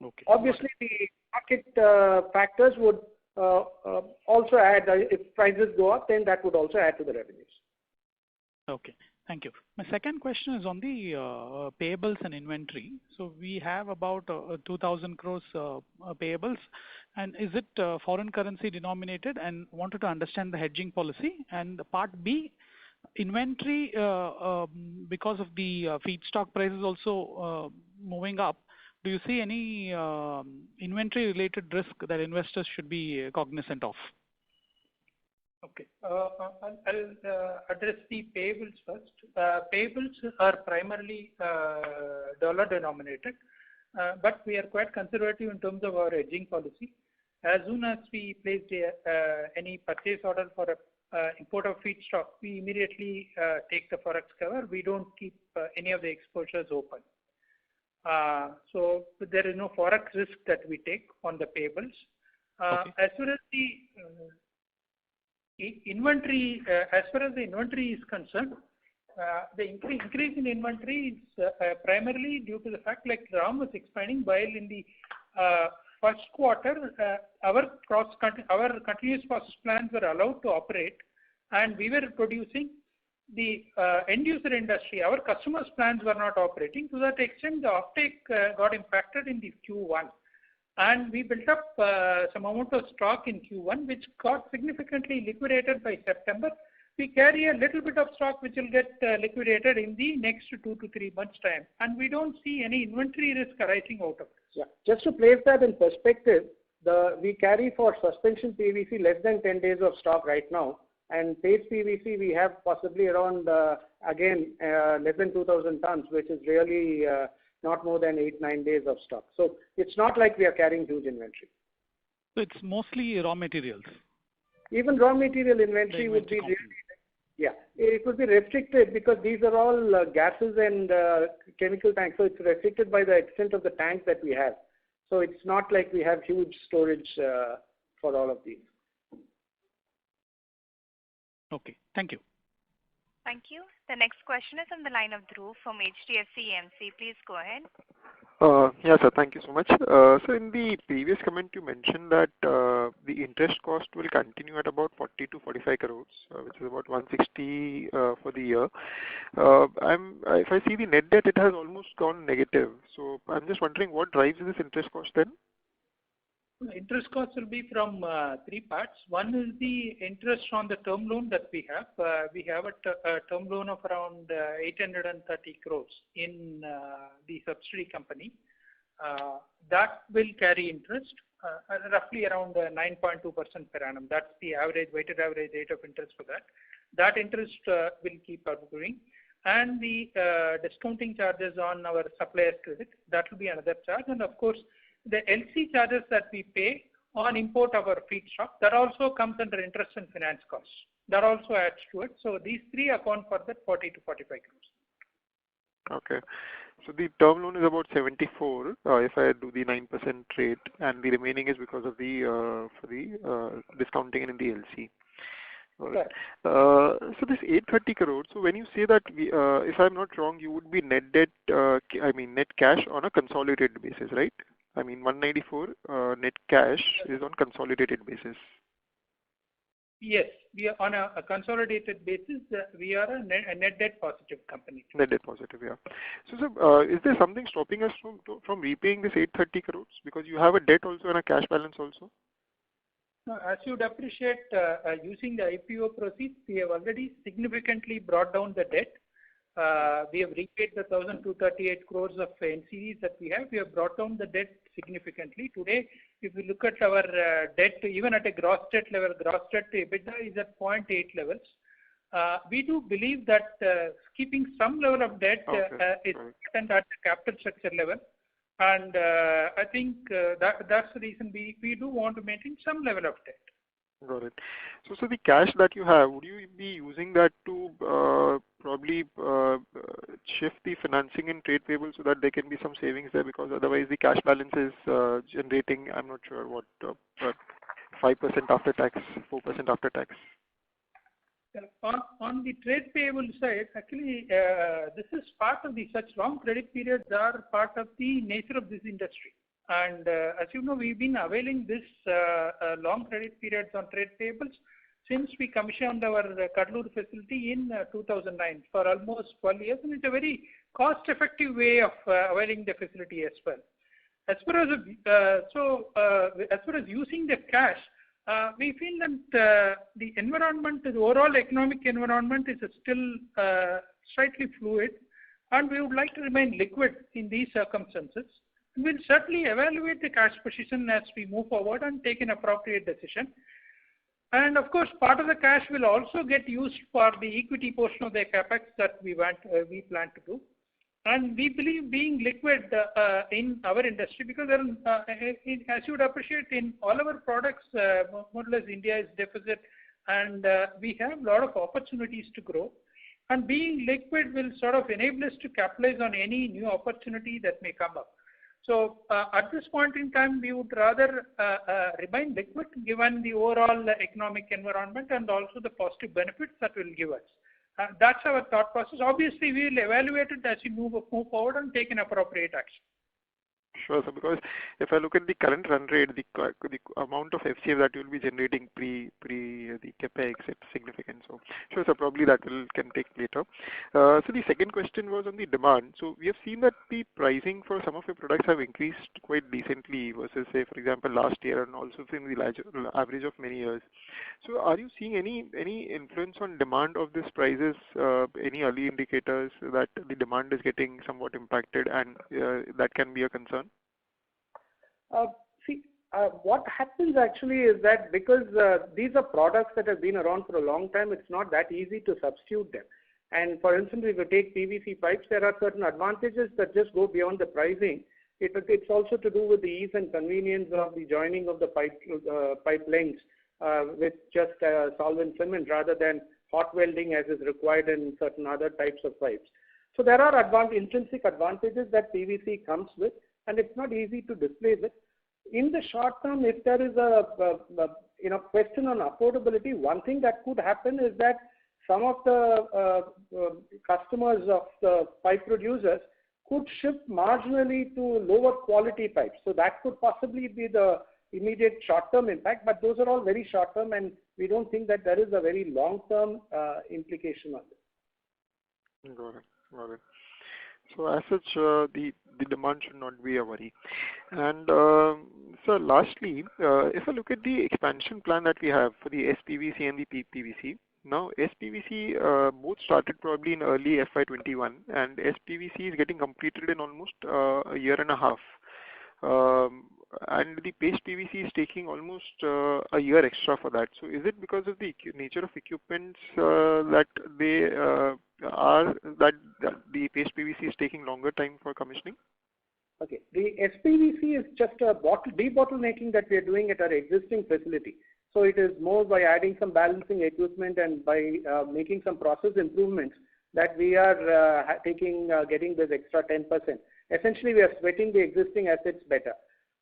Okay. Obviously, the market factors would also add, if prices go up, then that would also add to the revenues. Okay. Thank you. My second question is on the payables and inventory. So we have about 2,000 crores payables, and is it foreign currency denominated? And wanted to understand the hedging policy. And part B, inventory, because of the feedstock prices also moving up, do you see any inventory related risk that investors should be cognizant of? Okay. I'll address the payables first. Payables are primarily dollar denominated, but we are quite conservative in terms of our hedging policy. As soon as we place any purchase order for import of feedstock, we immediately take the forex cover. We don't keep any of the exposures open. So there is no forex risk that we take on the payables. Okay. As far as the inventory, is concerned, the increase in inventory is primarily due to the fact, like Ram was explaining, while in the first quarter, our continuous process plants were allowed to operate, and we were producing. The end user industry, our customers' plants were not operating. To that extent, the offtake got impacted in the Q1. And we built up some amount of stock in Q1, which got significantly liquidated by September. We carry a little bit of stock which will get liquidated in the next 2 to 3 months' time. And we don't see any inventory risk arising out of this. Yeah. Just to place that in perspective, we carry for suspension PVC less than 10 days of stock right now. And paste PVC, we have possibly around, less than 2,000 tons, which is really not more than 8-9 days of stock. So it's not like we are carrying huge inventory. So it's mostly raw materials. Even raw material inventory would be really, it would be restricted because these are all gases and chemical tanks. So it's restricted by the extent of the tanks that we have. So it's not like we have huge storage for all of these. Okay. Thank you. Thank you. The next question is on the line of Dhruv from HDFC EMC. Please go ahead. Yes, sir. Thank you so much. So in the previous comment, you mentioned that the interest cost will continue at about 40 to 45 crores, which is about 160 for the year. If I see the net debt, it has almost gone negative. So I'm just wondering what drives this interest cost then? Interest cost will be from 3 parts. One is the interest on the term loan that we have. We have a term loan of around 830 crores in the subsidiary company. That will carry interest roughly around 9.2% per annum. That's the weighted average rate of interest for that. That interest will keep accruing. And the discounting charges on our suppliers credit, that will be another charge. And of course, the LC charges that we pay on import of our feedstock, that also comes under interest and finance costs. That also adds to it. So these 3 account for that 40 to 45 crores. Okay. So the term loan is about 74 if I do the 9% rate, and the remaining is because of the discounting in the LC. Right. So this 830 crores, so when you say that, if I'm not wrong, you would be net debt, net cash on a consolidated basis, right? 194 net cash is on consolidated basis. Yes, we are on a consolidated basis. We are a net debt positive company. Net debt positive, yeah. So, is there something stopping us from repaying this 830 crores? Because you have a debt also and a cash balance also. As you'd appreciate, using the IPO proceeds, we have already significantly brought down the debt. We have repaid the 1,238 crores of NCDs that we have. We have brought down the debt significantly. Today, if we look at our debt, even at a gross debt level, gross debt to EBITDA is at 0.8 levels. We do believe that keeping some level of debt is important at the capital structure level. And I think that's the reason we do want to maintain some level of debt. Got it. So the cash that you have, would you be using that to probably shift the financing in trade payables so that there can be some savings there? Because otherwise the cash balance is generating, I'm not sure what, 5% after tax, 4% after tax. On the trade payable side, actually, this is part of such long credit periods are part of the nature of this industry. And as you know, we've been availing this long credit periods on trade payables since we commissioned our Kadalur facility in 2009 for almost 12 years, and it's a very cost-effective way of availing the facility as well. As far as using the cash, we feel that the environment, the overall economic environment is still slightly fluid, and we would like to remain liquid in these circumstances. We'll certainly evaluate the cash position as we move forward and take an appropriate decision. And of course, part of the cash will also get used for the equity portion of the capex that we plan to do. And we believe being liquid in our industry, because as you would appreciate, in all our products, more or less India is deficit, and we have a lot of opportunities to grow. And being liquid will sort of enable us to capitalize on any new opportunity that may come up. So at this point in time, we would rather remain liquid given the overall economic environment and also the positive benefits that will give us. That's our thought process. Obviously, we will evaluate it as we move forward and take an appropriate action. Sure, sir. Because if I look at the current run rate, the amount of FCF that you will be generating pre the capex, it's significant. So sure, sir. Probably that can take later. So the second question was on the demand. So we have seen that the pricing for some of your products have increased quite decently versus, say, for example, last year and also in the average of many years. So are you seeing any influence on demand of these prices? Any early indicators that the demand is getting somewhat impacted and that can be a concern? What happens actually is that because these are products that have been around for a long time, it's not that easy to substitute them. And for instance, if you take PVC pipes, there are certain advantages that just go beyond the pricing. It's also to do with the ease and convenience of the joining of the pipe lengths with just solvent cement rather than hot welding as is required in certain other types of pipes. So there are intrinsic advantages that PVC comes with, and it's not easy to displace it. In the short term, if there is a question on affordability, one thing that could happen is that some of the customers of the pipe producers could shift marginally to lower quality pipes. So that could possibly be the immediate short-term impact, but those are all very short-term, and we don't think that there is a very long-term implication on this. Got it. So as such, the demand should not be a worry. And so lastly, if I look at the expansion plan that we have for the SPVC and the PVC, now SPVC both started probably in early FY21, and SPVC is getting completed in almost a year and a half. And the paste PVC is taking almost a year extra for that. So is it because of the nature of equipments that the paste PVC is taking longer time for commissioning? Okay, the SPVC is just a debottlenecking that we are doing at our existing facility. So it is more by adding some balancing equipment and by making some process improvements that we are getting this extra 10%. Essentially, we are sweating the existing assets better.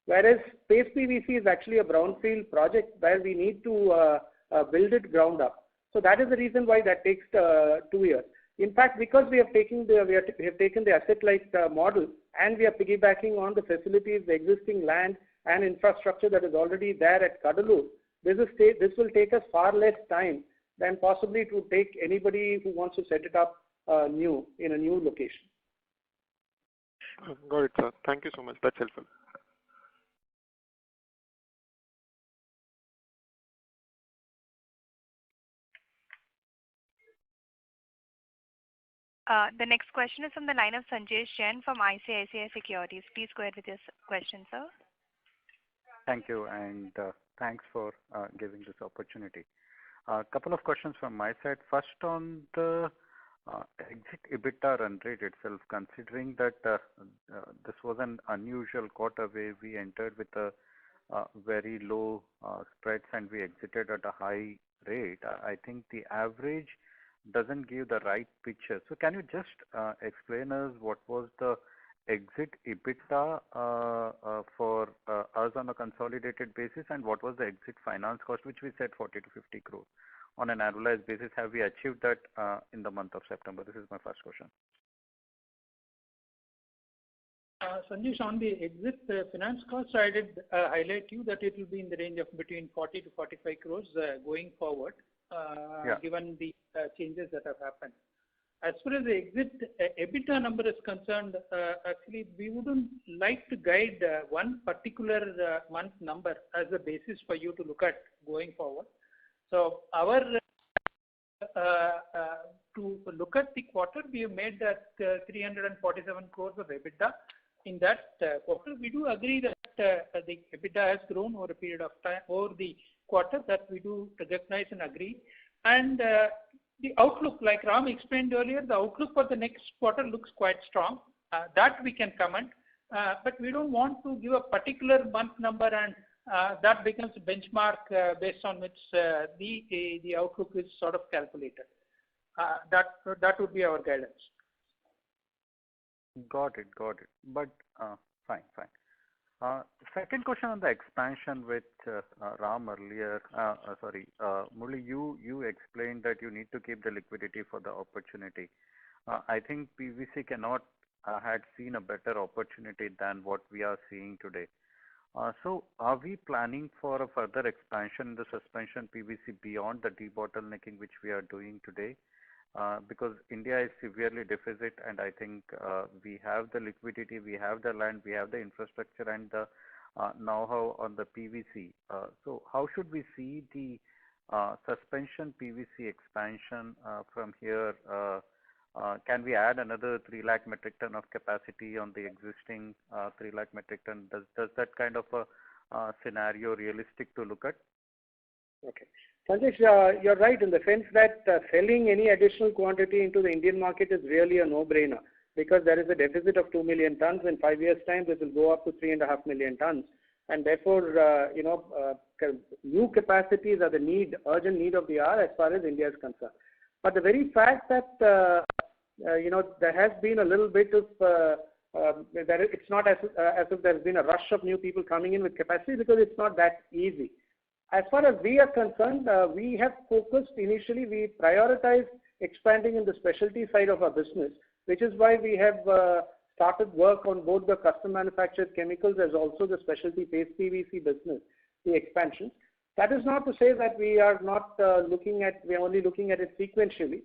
Whereas paste PVC is actually a brownfield project where we need to build it ground up. So that is the reason why that takes 2 years. In fact, because we have taken the asset-light model and we are piggybacking on the facilities, the existing land and infrastructure that is already there at Kadalur, this will take us far less time than possibly to take anybody who wants to set it up in a new location. Got it, sir. Thank you so much. That's helpful. The next question is from the line of Sanjesh Jain from ICICI Securities. Please go ahead with your question, sir. Thank you, and thanks for giving this opportunity. A couple of questions from my side. First, on the exit EBITDA run rate itself, considering that this was an unusual quarter where we entered with a very low spreads and we exited at a high rate, I think the average doesn't give the right picture. So can you just explain us what was the exit EBITDA for us on a consolidated basis, and what was the exit finance cost, which we said 40 to 50 crore? on an annualized basis. Have we achieved that in the month of September? This is my first question. Sanjesh, on the exit finance cost, I did highlight you that it will be in the range of between 40 to 45 crores going forward, given the changes that have happened. As far as the exit EBITDA number is concerned, actually we wouldn't like to guide one particular month number as a basis for you to look at going forward. So our to look at the quarter, we have made that 347 crores of EBITDA. In that quarter, we do agree that the EBITDA has grown over a period of time, over the quarter, that we do recognize and agree. And the outlook, like Ram explained earlier, the outlook for the next quarter looks quite strong. That we can comment, but we don't want to give a particular month number and that becomes a benchmark based on which the outlook is sort of calculated. That would be our guidance. Got it. But fine. Second question on the expansion, which Ram earlier, Murli, you explained that you need to keep the liquidity for the opportunity. I think PVC cannot had seen a better opportunity than what we are seeing today. So are we planning for a further expansion in the suspension PVC beyond the debottlenecking which we are doing today? Because India is severely deficit, and I think we have the liquidity, we have the land, we have the infrastructure and the know-how on the PVC. So how should we see the suspension PVC expansion from here? Can we add another 3 lakh metric ton of capacity on the existing 3 lakh metric ton? Does that kind of a scenario realistic to look at? Okay. Sanjesh, you're right in the sense that selling any additional quantity into the Indian market is really a no-brainer, because there is a deficit of 2 million tons. In 5 years' time, this will go up to 3.5 million tons. And therefore, new capacities are the urgent need of the hour as far as India is concerned. But the very fact that, there has been a little bit of, it's not as if there's been a rush of new people coming in with capacity, because it's not that easy. As far as we are concerned, we have focused initially, we prioritized expanding in the specialty side of our business, which is why we have started work on both the custom manufactured chemicals as also the specialty paste PVC business, the expansion. That is not to say that we are not we are only looking at it sequentially.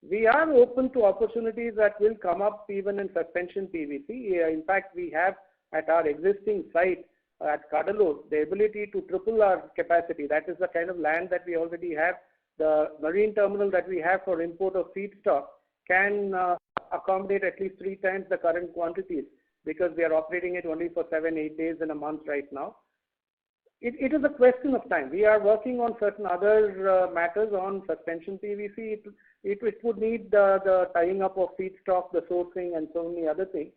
We are open to opportunities that will come up even in suspension PVC. In fact, we have at our existing site at Cuddalore the ability to triple our capacity. That is the kind of land that we already have. The marine terminal that we have for import of feedstock can accommodate at least 3 times the current quantities, because we are operating it only for 7-8 days in a month right now. It is a question of time. We are working on certain other matters on suspension PVC. It would need the tying up of feedstock, the sourcing, and so many other things.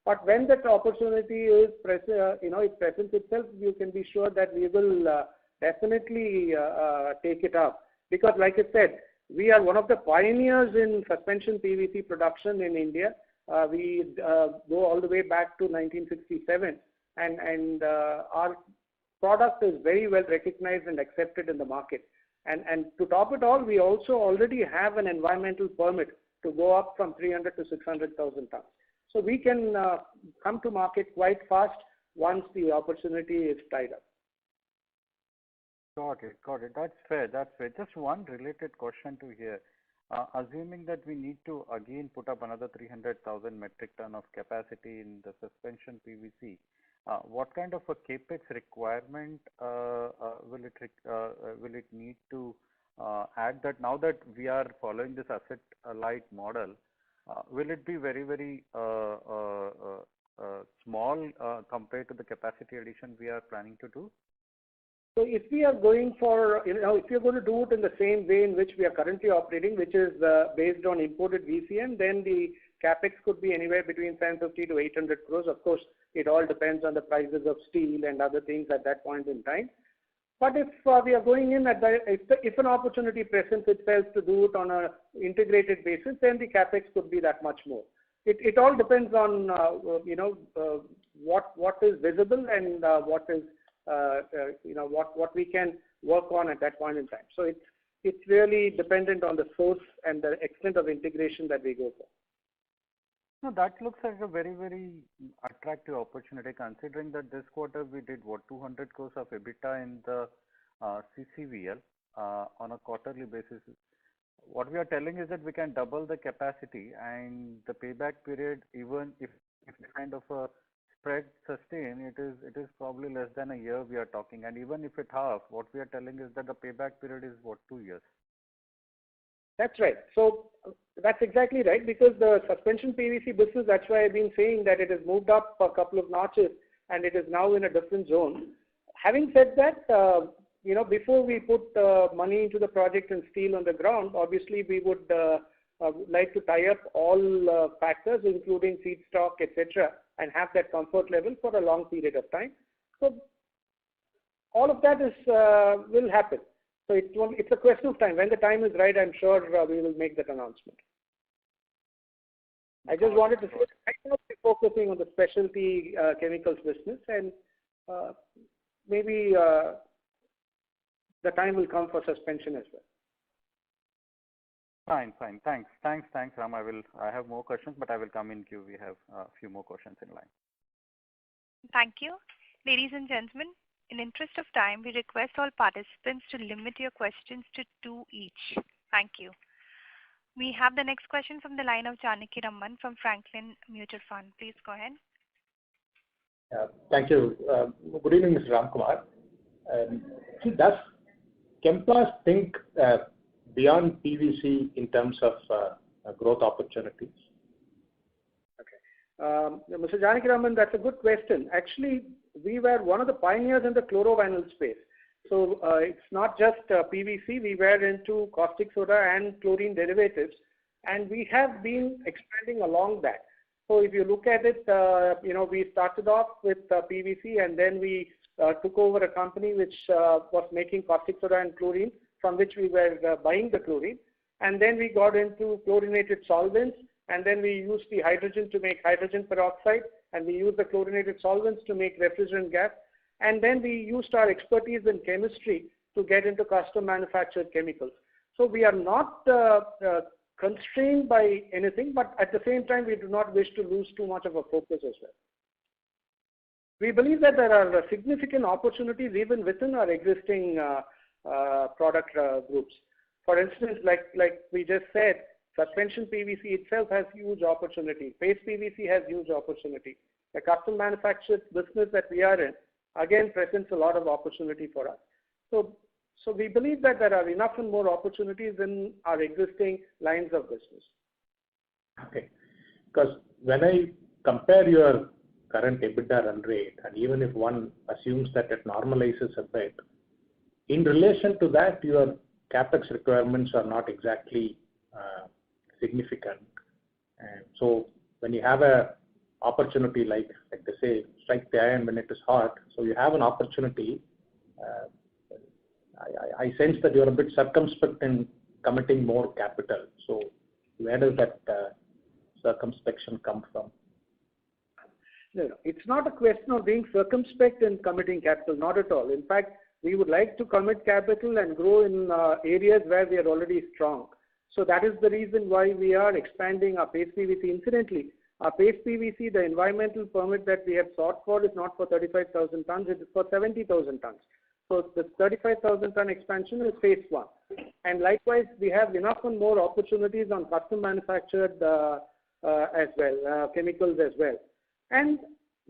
But when that opportunity is it presents itself, you can be sure that we will definitely take it up. Because like I said, we are one of the pioneers in suspension PVC production in India. We go all the way back to 1967, and our product is very well recognized and accepted in the market. And to top it all, we also already have an environmental permit to go up from 300 to 600,000 tons. So we can come to market quite fast once the opportunity is tied up. Got it. That's fair. Just one related question to here. Assuming that we need to again put up another 300,000 metric ton of capacity in the suspension PVC, what kind of a capex requirement will it need to add that? Now that we are following this asset light model, will it be very, very small compared to the capacity addition we are planning to do? So if we are going for, if you're going to do it in the same way in which we are currently operating, which is based on imported VCM, then the capex could be anywhere between 750 to 800 crores. Of course, it all depends on the prices of steel and other things at that point in time. But if we are going in if an opportunity presents itself to do it on an integrated basis, then the capex could be that much more. It all depends on what is visible and what is what we can work on at that point in time. So it's really dependent on the source and the extent of integration that we go for. No, that looks like a very, very attractive opportunity, considering that this quarter we did what, 200 crores of EBITDA in the CCVL on a quarterly basis. What we are telling is that we can double the capacity, and the payback period, even if the kind of a spread sustain, it is probably less than a year we are talking. And even if it half, what we are telling is that the payback period is what, 2 years. That's right. So that's exactly right, because the suspension PVC business, that's why I've been saying that it has moved up a couple of notches and it is now in a different zone. Having said that, before we put money into the project and steel on the ground, obviously we would like to tie up all factors, including feedstock, etc., and have that comfort level for a long period of time. So all of that will happen. So it's a question of time. When the time is right, I'm sure we will make that announcement. I just wanted to say I cannot be focusing on the specialty chemicals business, and maybe the time will come for suspension as well. Fine. Thanks, Ram. I have more questions, but I will come in queue. We have a few more questions in line. Thank you. Ladies and gentlemen, in interest of time, we request all participants to limit your questions to 2 each. Thank you. We have the next question from the line of Janaki Raman from Franklin Mutual Fund. Please go ahead. Thank you. Good evening, Mr. Ramkumar. Does Chemplast think beyond PVC in terms of growth opportunities? Okay. Mr. Janaki Raman, that's a good question. Actually, we were one of the pioneers in the chlorovinyl space. So it's not just PVC. We were into caustic soda and chlorine derivatives, and we have been expanding along that. So if you look at it, we started off with PVC, and then we took over a company which was making caustic soda and chlorine, from which we were buying the chlorine. And then we got into chlorinated solvents, and then we used the hydrogen to make hydrogen peroxide, and we used the chlorinated solvents to make refrigerant gas. And then we used our expertise in chemistry to get into custom manufactured chemicals. So we are not constrained by anything, but at the same time, we do not wish to lose too much of a focus as well. We believe that there are significant opportunities even within our existing product groups. For instance, like we just said, suspension PVC itself has huge opportunity. Paste PVC has huge opportunity. The custom manufactured business that we are in, again, presents a lot of opportunity for us. So we believe that there are enough and more opportunities in our existing lines of business. Okay. Because when I compare your current EBITDA run rate, and even if one assumes that it normalizes a bit, in relation to that, your capex requirements are not exactly significant. And so when you have a opportunity like they say, strike the iron when it is hot, so you have an opportunity, I sense that you're a bit circumspect in committing more capital. So where does that circumspection come from? No, it's not a question of being circumspect in committing capital, not at all. In fact, we would like to commit capital and grow in areas where we are already strong. So that is the reason why we are expanding our paste PVC. Incidentally, our paste PVC, the environmental permit that we have sought for is not for 35,000 tons, it is for 70,000 tons. So the 35,000 ton expansion is phase 1. And likewise, we have enough and more opportunities on custom manufactured as well, chemicals as well. And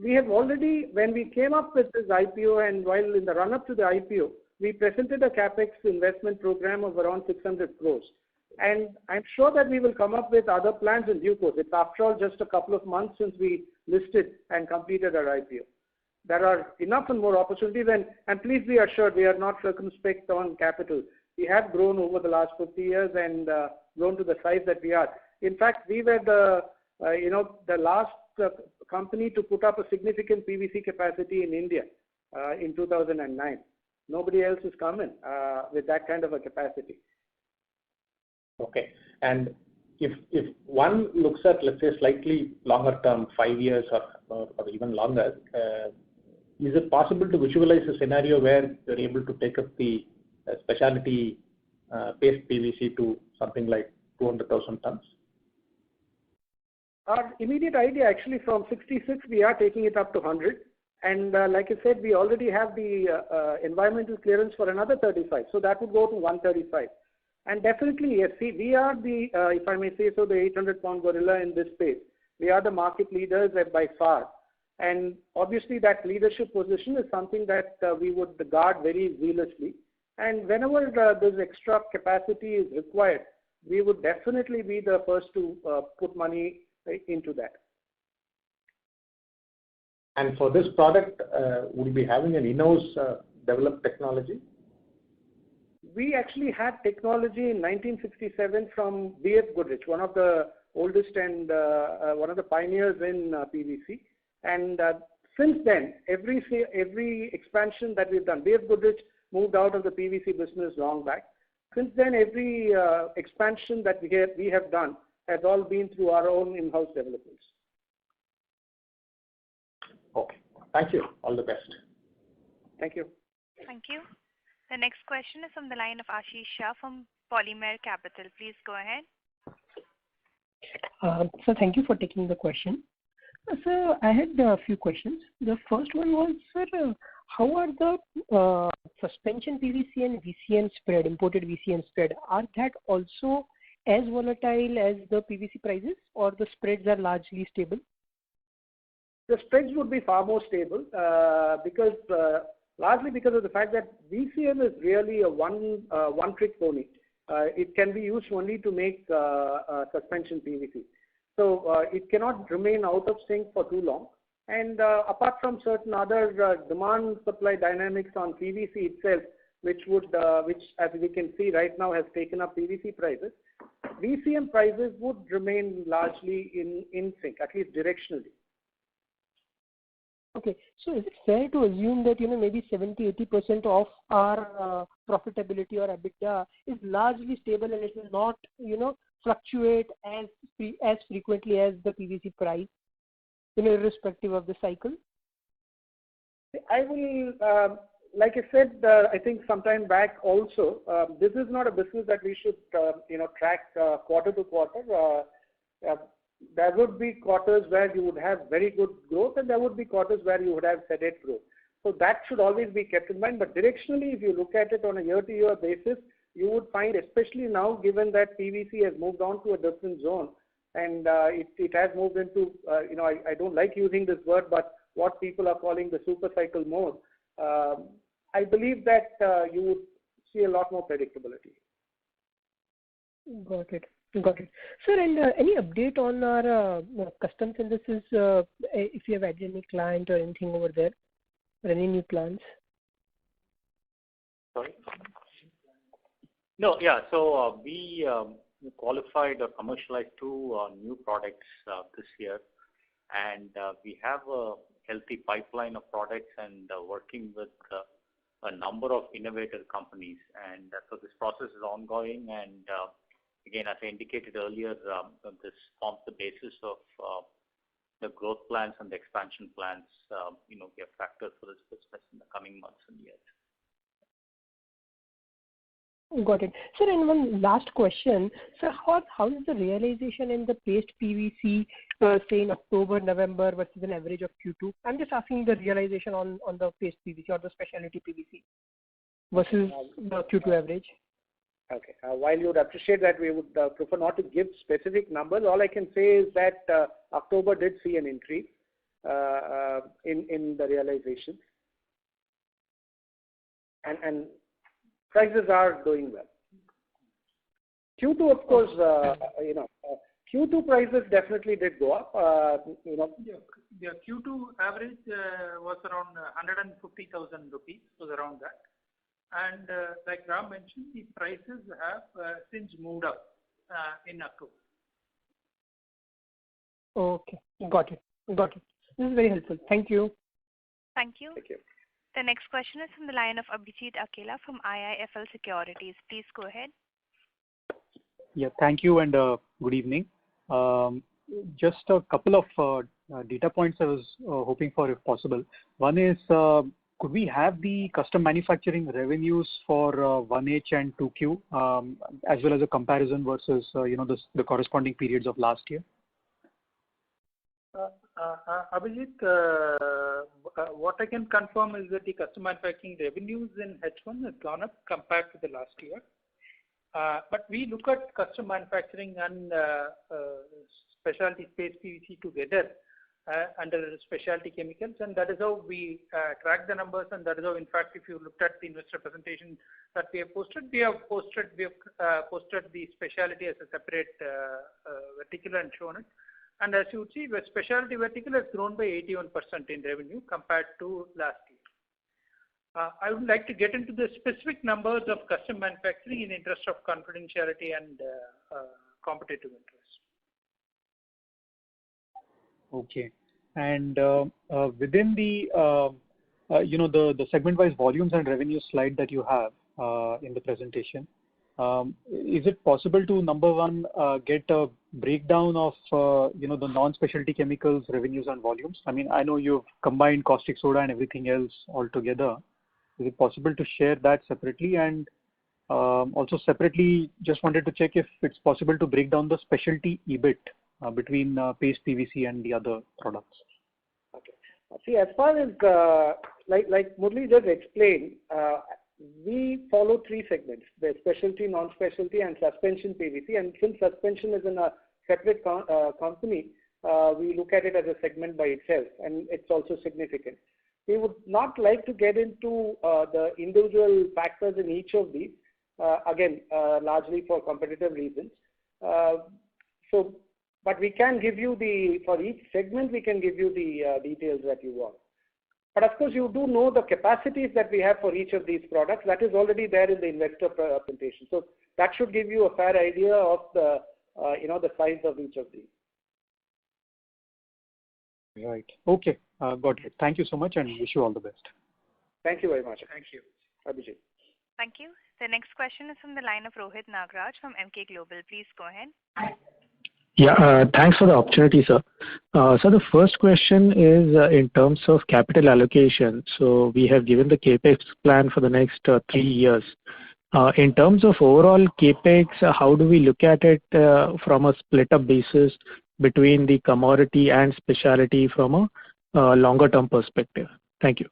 we have already, when we came up with this IPO and while in the run-up to the IPO, we presented a CapEx investment program of around 600 crores. And I'm sure that we will come up with other plans in due course. It's after all just a couple of months since we listed and completed our IPO. There are enough and more opportunities, and please be assured we are not circumspect on capital. We have grown over the last 50 years and grown to the size that we are. In fact, we were the last company to put up a significant PVC capacity in India in 2009. Nobody else is coming with that kind of a capacity. Okay. And if one looks at, let's say, slightly longer term, 5 years or even longer, is it possible to visualize a scenario where you're able to take up the specialty paste PVC to something like 200,000 tons? Our immediate idea actually from 66 we are taking it up to 100, and like I said, we already have the environmental clearance for another 35, so that would go to 135. And definitely, yes, see, we are the, if I may say so, the 800-pound gorilla in this space. We are the market leaders by far. And obviously that leadership position is something that we would guard very zealously. And whenever this extra capacity is required, we would definitely be the first to put money into that. And for this product, would you be having an in-house developed technology? We actually had technology in 1967 from B.F. Goodrich, one of the oldest and one of the pioneers in PVC. And since then, every expansion that we've done, B.F. Goodrich moved out of the PVC business long back. Since then, every expansion that we have done has all been through our own in-house developments. Okay. Thank you. All the best. Thank you. Thank you. The next question is from the line of Ashish Shah from Polymer Capital. Please go ahead. So thank you for taking the question. Sir, I had a few questions. The first one was, sir, how are the suspension PVC and VCM spread, imported VCM spread, are that also as volatile as the PVC prices, or the spreads are largely stable? The spreads would be far more stable because largely because of the fact that VCM is really a one-trick pony. It can be used only to make suspension PVC. So it cannot remain out of sync for too long. And apart from certain other demand-supply dynamics on PVC itself, which as we can see right now has taken up PVC prices, VCM prices would remain largely in sync, at least directionally. Okay, so is it fair to assume that maybe 70-80% of our profitability or EBITDA is largely stable and it will not fluctuate as frequently as the PVC price, irrespective of the cycle? I will, like I said, I think sometime back also, this is not a business that we should track quarter to quarter. There would be quarters where you would have very good growth, and there would be quarters where you would have sedate growth. So that should always be kept in mind. But directionally, if you look at it on a year-to-year basis, you would find, especially now, given that PVC has moved on to a different zone, and it has moved into, I don't like using this word, but what people are calling the super cycle mode, I believe that you would see a lot more predictability. Got it. Sir, and any update on our custom synthesis, if you have added any client or anything over there, or any new plans? Sorry? No, yeah. So we qualified or commercialized 2 new products this year, and we have a healthy pipeline of products and working with a number of innovator companies. And so this process is ongoing, and again, as I indicated earlier, this forms the basis of the growth plans and the expansion plans, we have factored for this business in the coming months and years. Got it. Sir, and one last question. Sir, how is the realization in the paste PVC, say in October, November versus an average of Q2? I'm just asking the realization on the paste PVC or the specialty PVC versus the Q2 average. Okay. While you would appreciate that, we would prefer not to give specific numbers. All I can say is that October did see an increase in the realizations, and prices are doing well. Q2, of course, Q2 prices definitely did go up. The Q2 average was around 150,000 rupees, was around that. And like Ram mentioned, the prices have since moved up in October. Okay, got it. This is very helpful. Thank you. Thank you. The next question is from the line of Abhijit Akela from IIFL Securities. Please go ahead. Yeah, thank you and good evening. Just a couple of data points I was hoping for, if possible. One is could we have the custom manufacturing revenues for 1H and 2Q, as well as a comparison versus the corresponding periods of last year? Abhijit, what I can confirm is that the custom manufacturing revenues in H1 has gone up compared to the last year. But we look at custom manufacturing and specialty space PVC together under specialty chemicals, and that is how we track the numbers, and that is how, in fact, if you looked at the investor presentation that we have posted, we have posted the specialty as a separate vertical and shown it. And as you see, the specialty vertical has grown by 81% in revenue compared to last year. I would like to get into the specific numbers of custom manufacturing in the interest of confidentiality and competitive interest. Okay. And within the the segment-wise volumes and revenue slide that you have in the presentation, is it possible to, number one, get a breakdown of the non-specialty chemicals revenues and volumes? I mean, I know you've combined caustic soda and everything else all together. Is it possible to share that separately? And also separately, just wanted to check if it's possible to break down the specialty EBIT between paste PVC and the other products. Okay. See, as far as like Murli just explained, we follow three segments: the specialty, non-specialty, and suspension PVC. And since suspension is in a separate company, we look at it as a segment by itself, and it's also significant. We would not like to get into the individual factors in each of these, again, largely for competitive reasons. But we can give you for each segment, we can give you the details that you want. But of course, you do know the capacities that we have for each of these products. That is already there in the investor presentation. So that should give you a fair idea of the size of each of these. Right. Okay. Got it. Thank you so much, and wish you all the best. Thank you very much. Thank you, Abhijit. Thank you. The next question is from the line of Rohit Nagraj from Emkay Global. Please go ahead. Yeah, thanks for the opportunity, sir. So the first question is in terms of capital allocation. So we have given the CAPEX plan for the next 3 years. In terms of overall CAPEX, how do we look at it from a split-up basis between the commodity and specialty from a longer-term perspective? Thank you.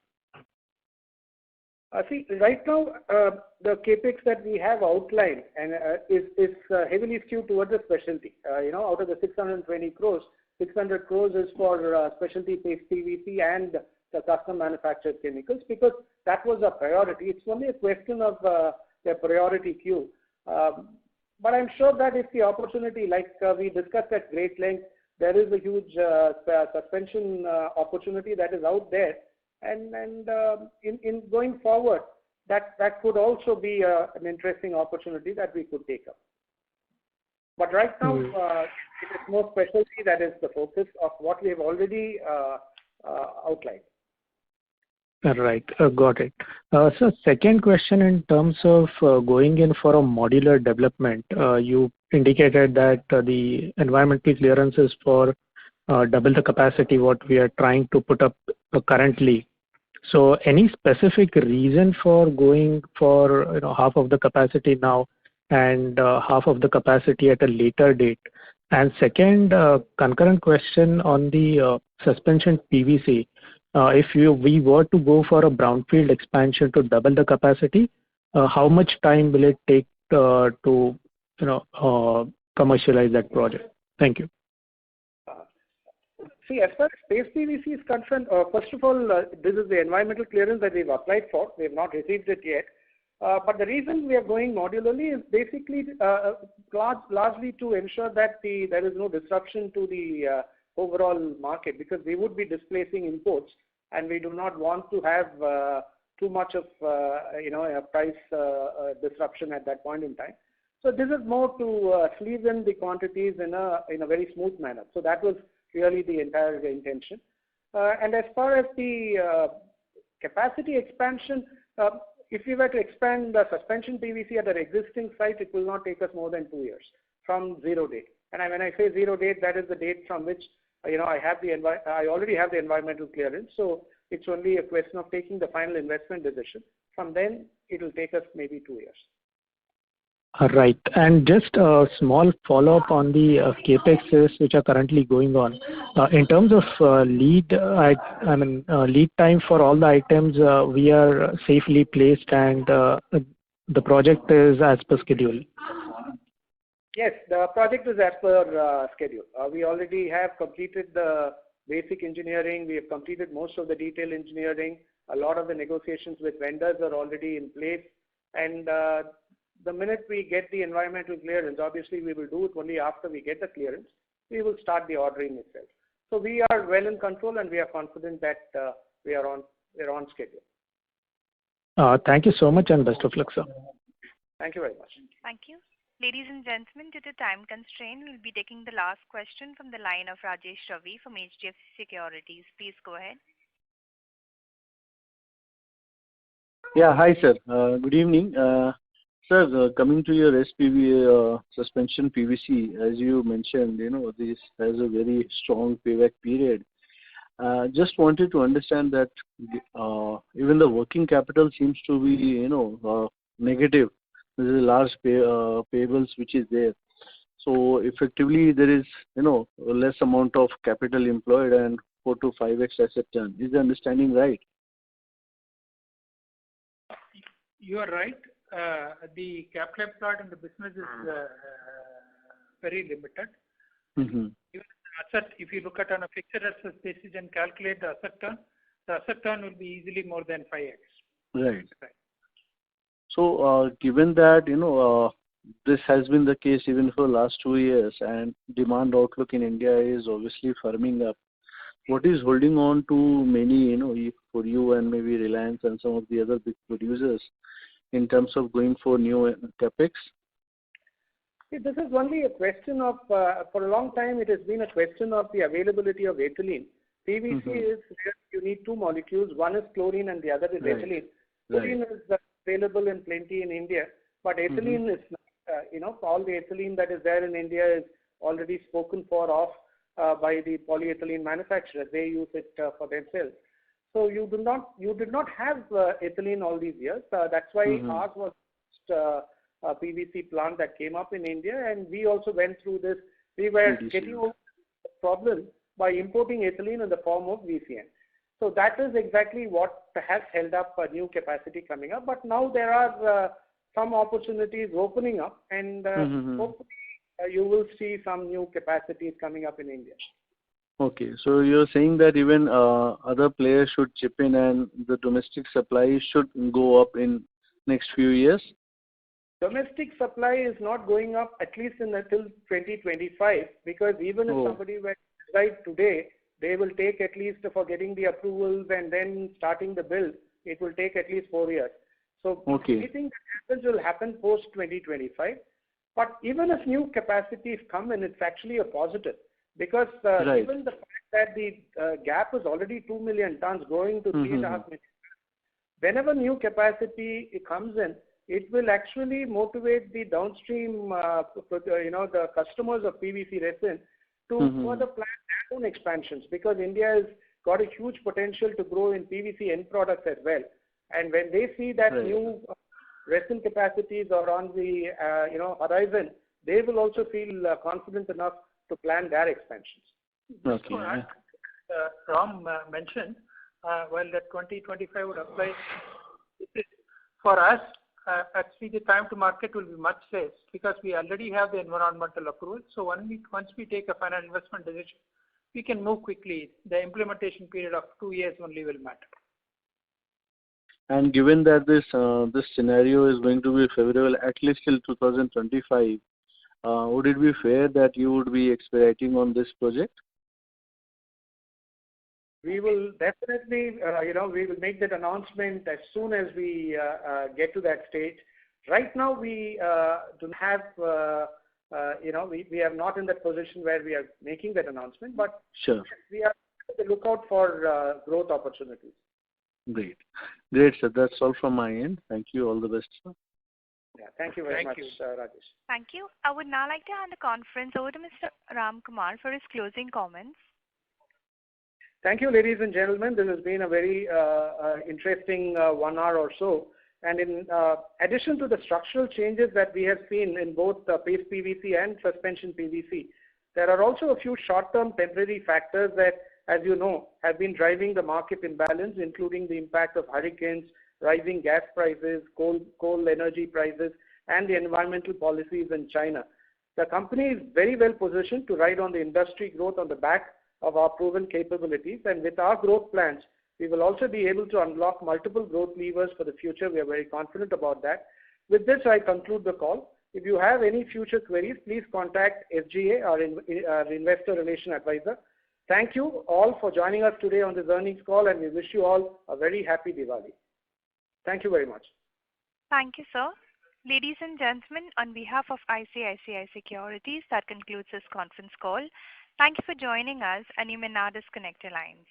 See, right now, the CAPEX that we have outlined and is heavily skewed towards the specialty. Out of the 620 crores, 600 crores is for specialty paste PVC and the custom manufactured chemicals, because that was a priority. It's only a question of the priority queue. But I'm sure that if the opportunity, like we discussed at great length, there is a huge suspension opportunity that is out there. And in going forward, that could also be an interesting opportunity that we could take up. But right now, it is more specialty that is the focus of what we have already outlined. Right, got it. So second question, in terms of going in for a modular development, you indicated that the environmental clearances for double the capacity what we are trying to put up currently. So any specific reason for going for half of the capacity now and half of the capacity at a later date? And second, concurrent question on the suspension PVC. If we were to go for a brownfield expansion to double the capacity, how much time will it take to commercialize that project? Thank you. See, as far as paste PVC is concerned, first of all, this is the environmental clearance that we've applied for. We have not received it yet. But the reason we are going modularly is basically largely to ensure that there is no disruption to the overall market, because we would be displacing imports, and we do not want to have too much of a price disruption at that point in time. So this is more to sleeve in the quantities in a very smooth manner. So that was really the entire intention. And as far as the capacity expansion, if we were to expand the suspension PVC at our existing site, it will not take us more than 2 years from zero date. And when I say zero date, that is the date from which I already have the environmental clearance. So It's only a question of taking the final investment decision. From then, it will take us maybe 2 years. Right. And just a small follow-up on the CapExes which are currently going on. In terms of lead time for all the items, we are safely placed and the project is as per schedule. Yes, the project is as per schedule. We already have completed the basic engineering. We have completed most of the detail engineering. A lot of the negotiations with vendors are already in place. And the minute we get the environmental clearance, obviously we will do it only after we get the clearance, we will start the ordering itself. So we are well in control and we are confident that we are on schedule. Thank you so much and best of luck, sir. Thank you very much. Thank you. Ladies and gentlemen, due to time constraint, we'll be taking the last question from the line of Rajesh Ravi from HDFC Securities. Please go ahead. Yeah, hi sir. Good evening. Sir, coming to your SPV suspension PVC, as you mentioned, this has a very strong payback period. Just wanted to understand that even the working capital seems to be, negative. There is a large payables which is there. So effectively, there is, less amount of capital employed and 4 to 5x asset turn. Is the understanding right? You are right. The capital employed in the business is very limited. Mm-hmm. Even the asset, if you look at on a fixed asset basis and calculate the asset turn will be easily more than 5x. Right. So given that, this has been the case even for the last 2 years and demand outlook in India is obviously firming up, what is holding on to many, for you and maybe Reliance and some of the other big producers in terms of going for new capex? See, this is only a question of, for a long time, it has been a question of the availability of ethylene. PVC is where you need two molecules. One is chlorine and the other is ethylene. Chlorine is available in plenty in India, but ethylene is not, all the ethylene that is there in India is already spoken for off by the polyethylene manufacturers. They use it for themselves. So you did not have ethylene all these years. That's why ours was a PVC plant that came up in India, and we also went through this. We were getting over the problem by importing ethylene in the form of VCM. So that is exactly what has held up a new capacity coming up. But now there are some opportunities opening up, and hopefully you will see some new capacities coming up in India. Okay, so you're saying that even other players should chip in and the domestic supply should go up in next few years? Domestic supply is not going up at least until 2025, because even if somebody were to decide today, they will take at least for getting the approvals and then starting the build, it will take at least 4 years. So anything that happens will happen post 2025. But even if new capacities come in, it's actually a positive, because given the fact that the gap is already 2 million tons going to 3.5 million tons, whenever new capacity comes in, it will actually motivate the downstream, the customers of PVC resin to further plan their own expansions, because India has got a huge potential to grow in PVC end products as well. And when they see that new resin capacities are on the horizon, they will also feel confident enough to plan their expansions. Okay. Ram mentioned, while that 2025 would apply, for us, actually the time to market will be much less because we already have the environmental approval. So once we take a final investment decision, we can move quickly. The implementation period of 2 years only will matter. And given that this scenario is going to be favorable at least till 2025, would it be fair that you would be expediting on this project? We will definitely, we will make that announcement as soon as we get to that stage. Right now, we don't have, we are not in that position where we are making that announcement, but we are on the lookout for growth opportunities. Great. Great, sir. That's all from my end. Thank you. All the best, sir. Yeah, thank you very much, Rajesh. Thank you. I would now like to hand the conference over to Mr. Ram Kumar for his closing comments. Thank you, ladies and gentlemen. This has been a very interesting 1 hour or so. And in addition to the structural changes that we have seen in both paste PVC and suspension PVC, there are also a few short-term temporary factors that, as you know, have been driving the market imbalance, including the impact of hurricanes, rising gas prices, coal energy prices, and the environmental policies in China. The company is very well positioned to ride on the industry growth on the back of our proven capabilities, and with our growth plans, we will also be able to unlock multiple growth levers for the future. We are very confident about that. With this, I conclude the call. If you have any future queries, please contact SGA, our Investor Relation Advisor. Thank you all for joining us today on this earnings call, and we wish you all a very happy Diwali. Thank you very much. Thank you, sir. Ladies and gentlemen, on behalf of ICICI Securities, that concludes this conference call. Thank you for joining us, and you may now disconnect your lines.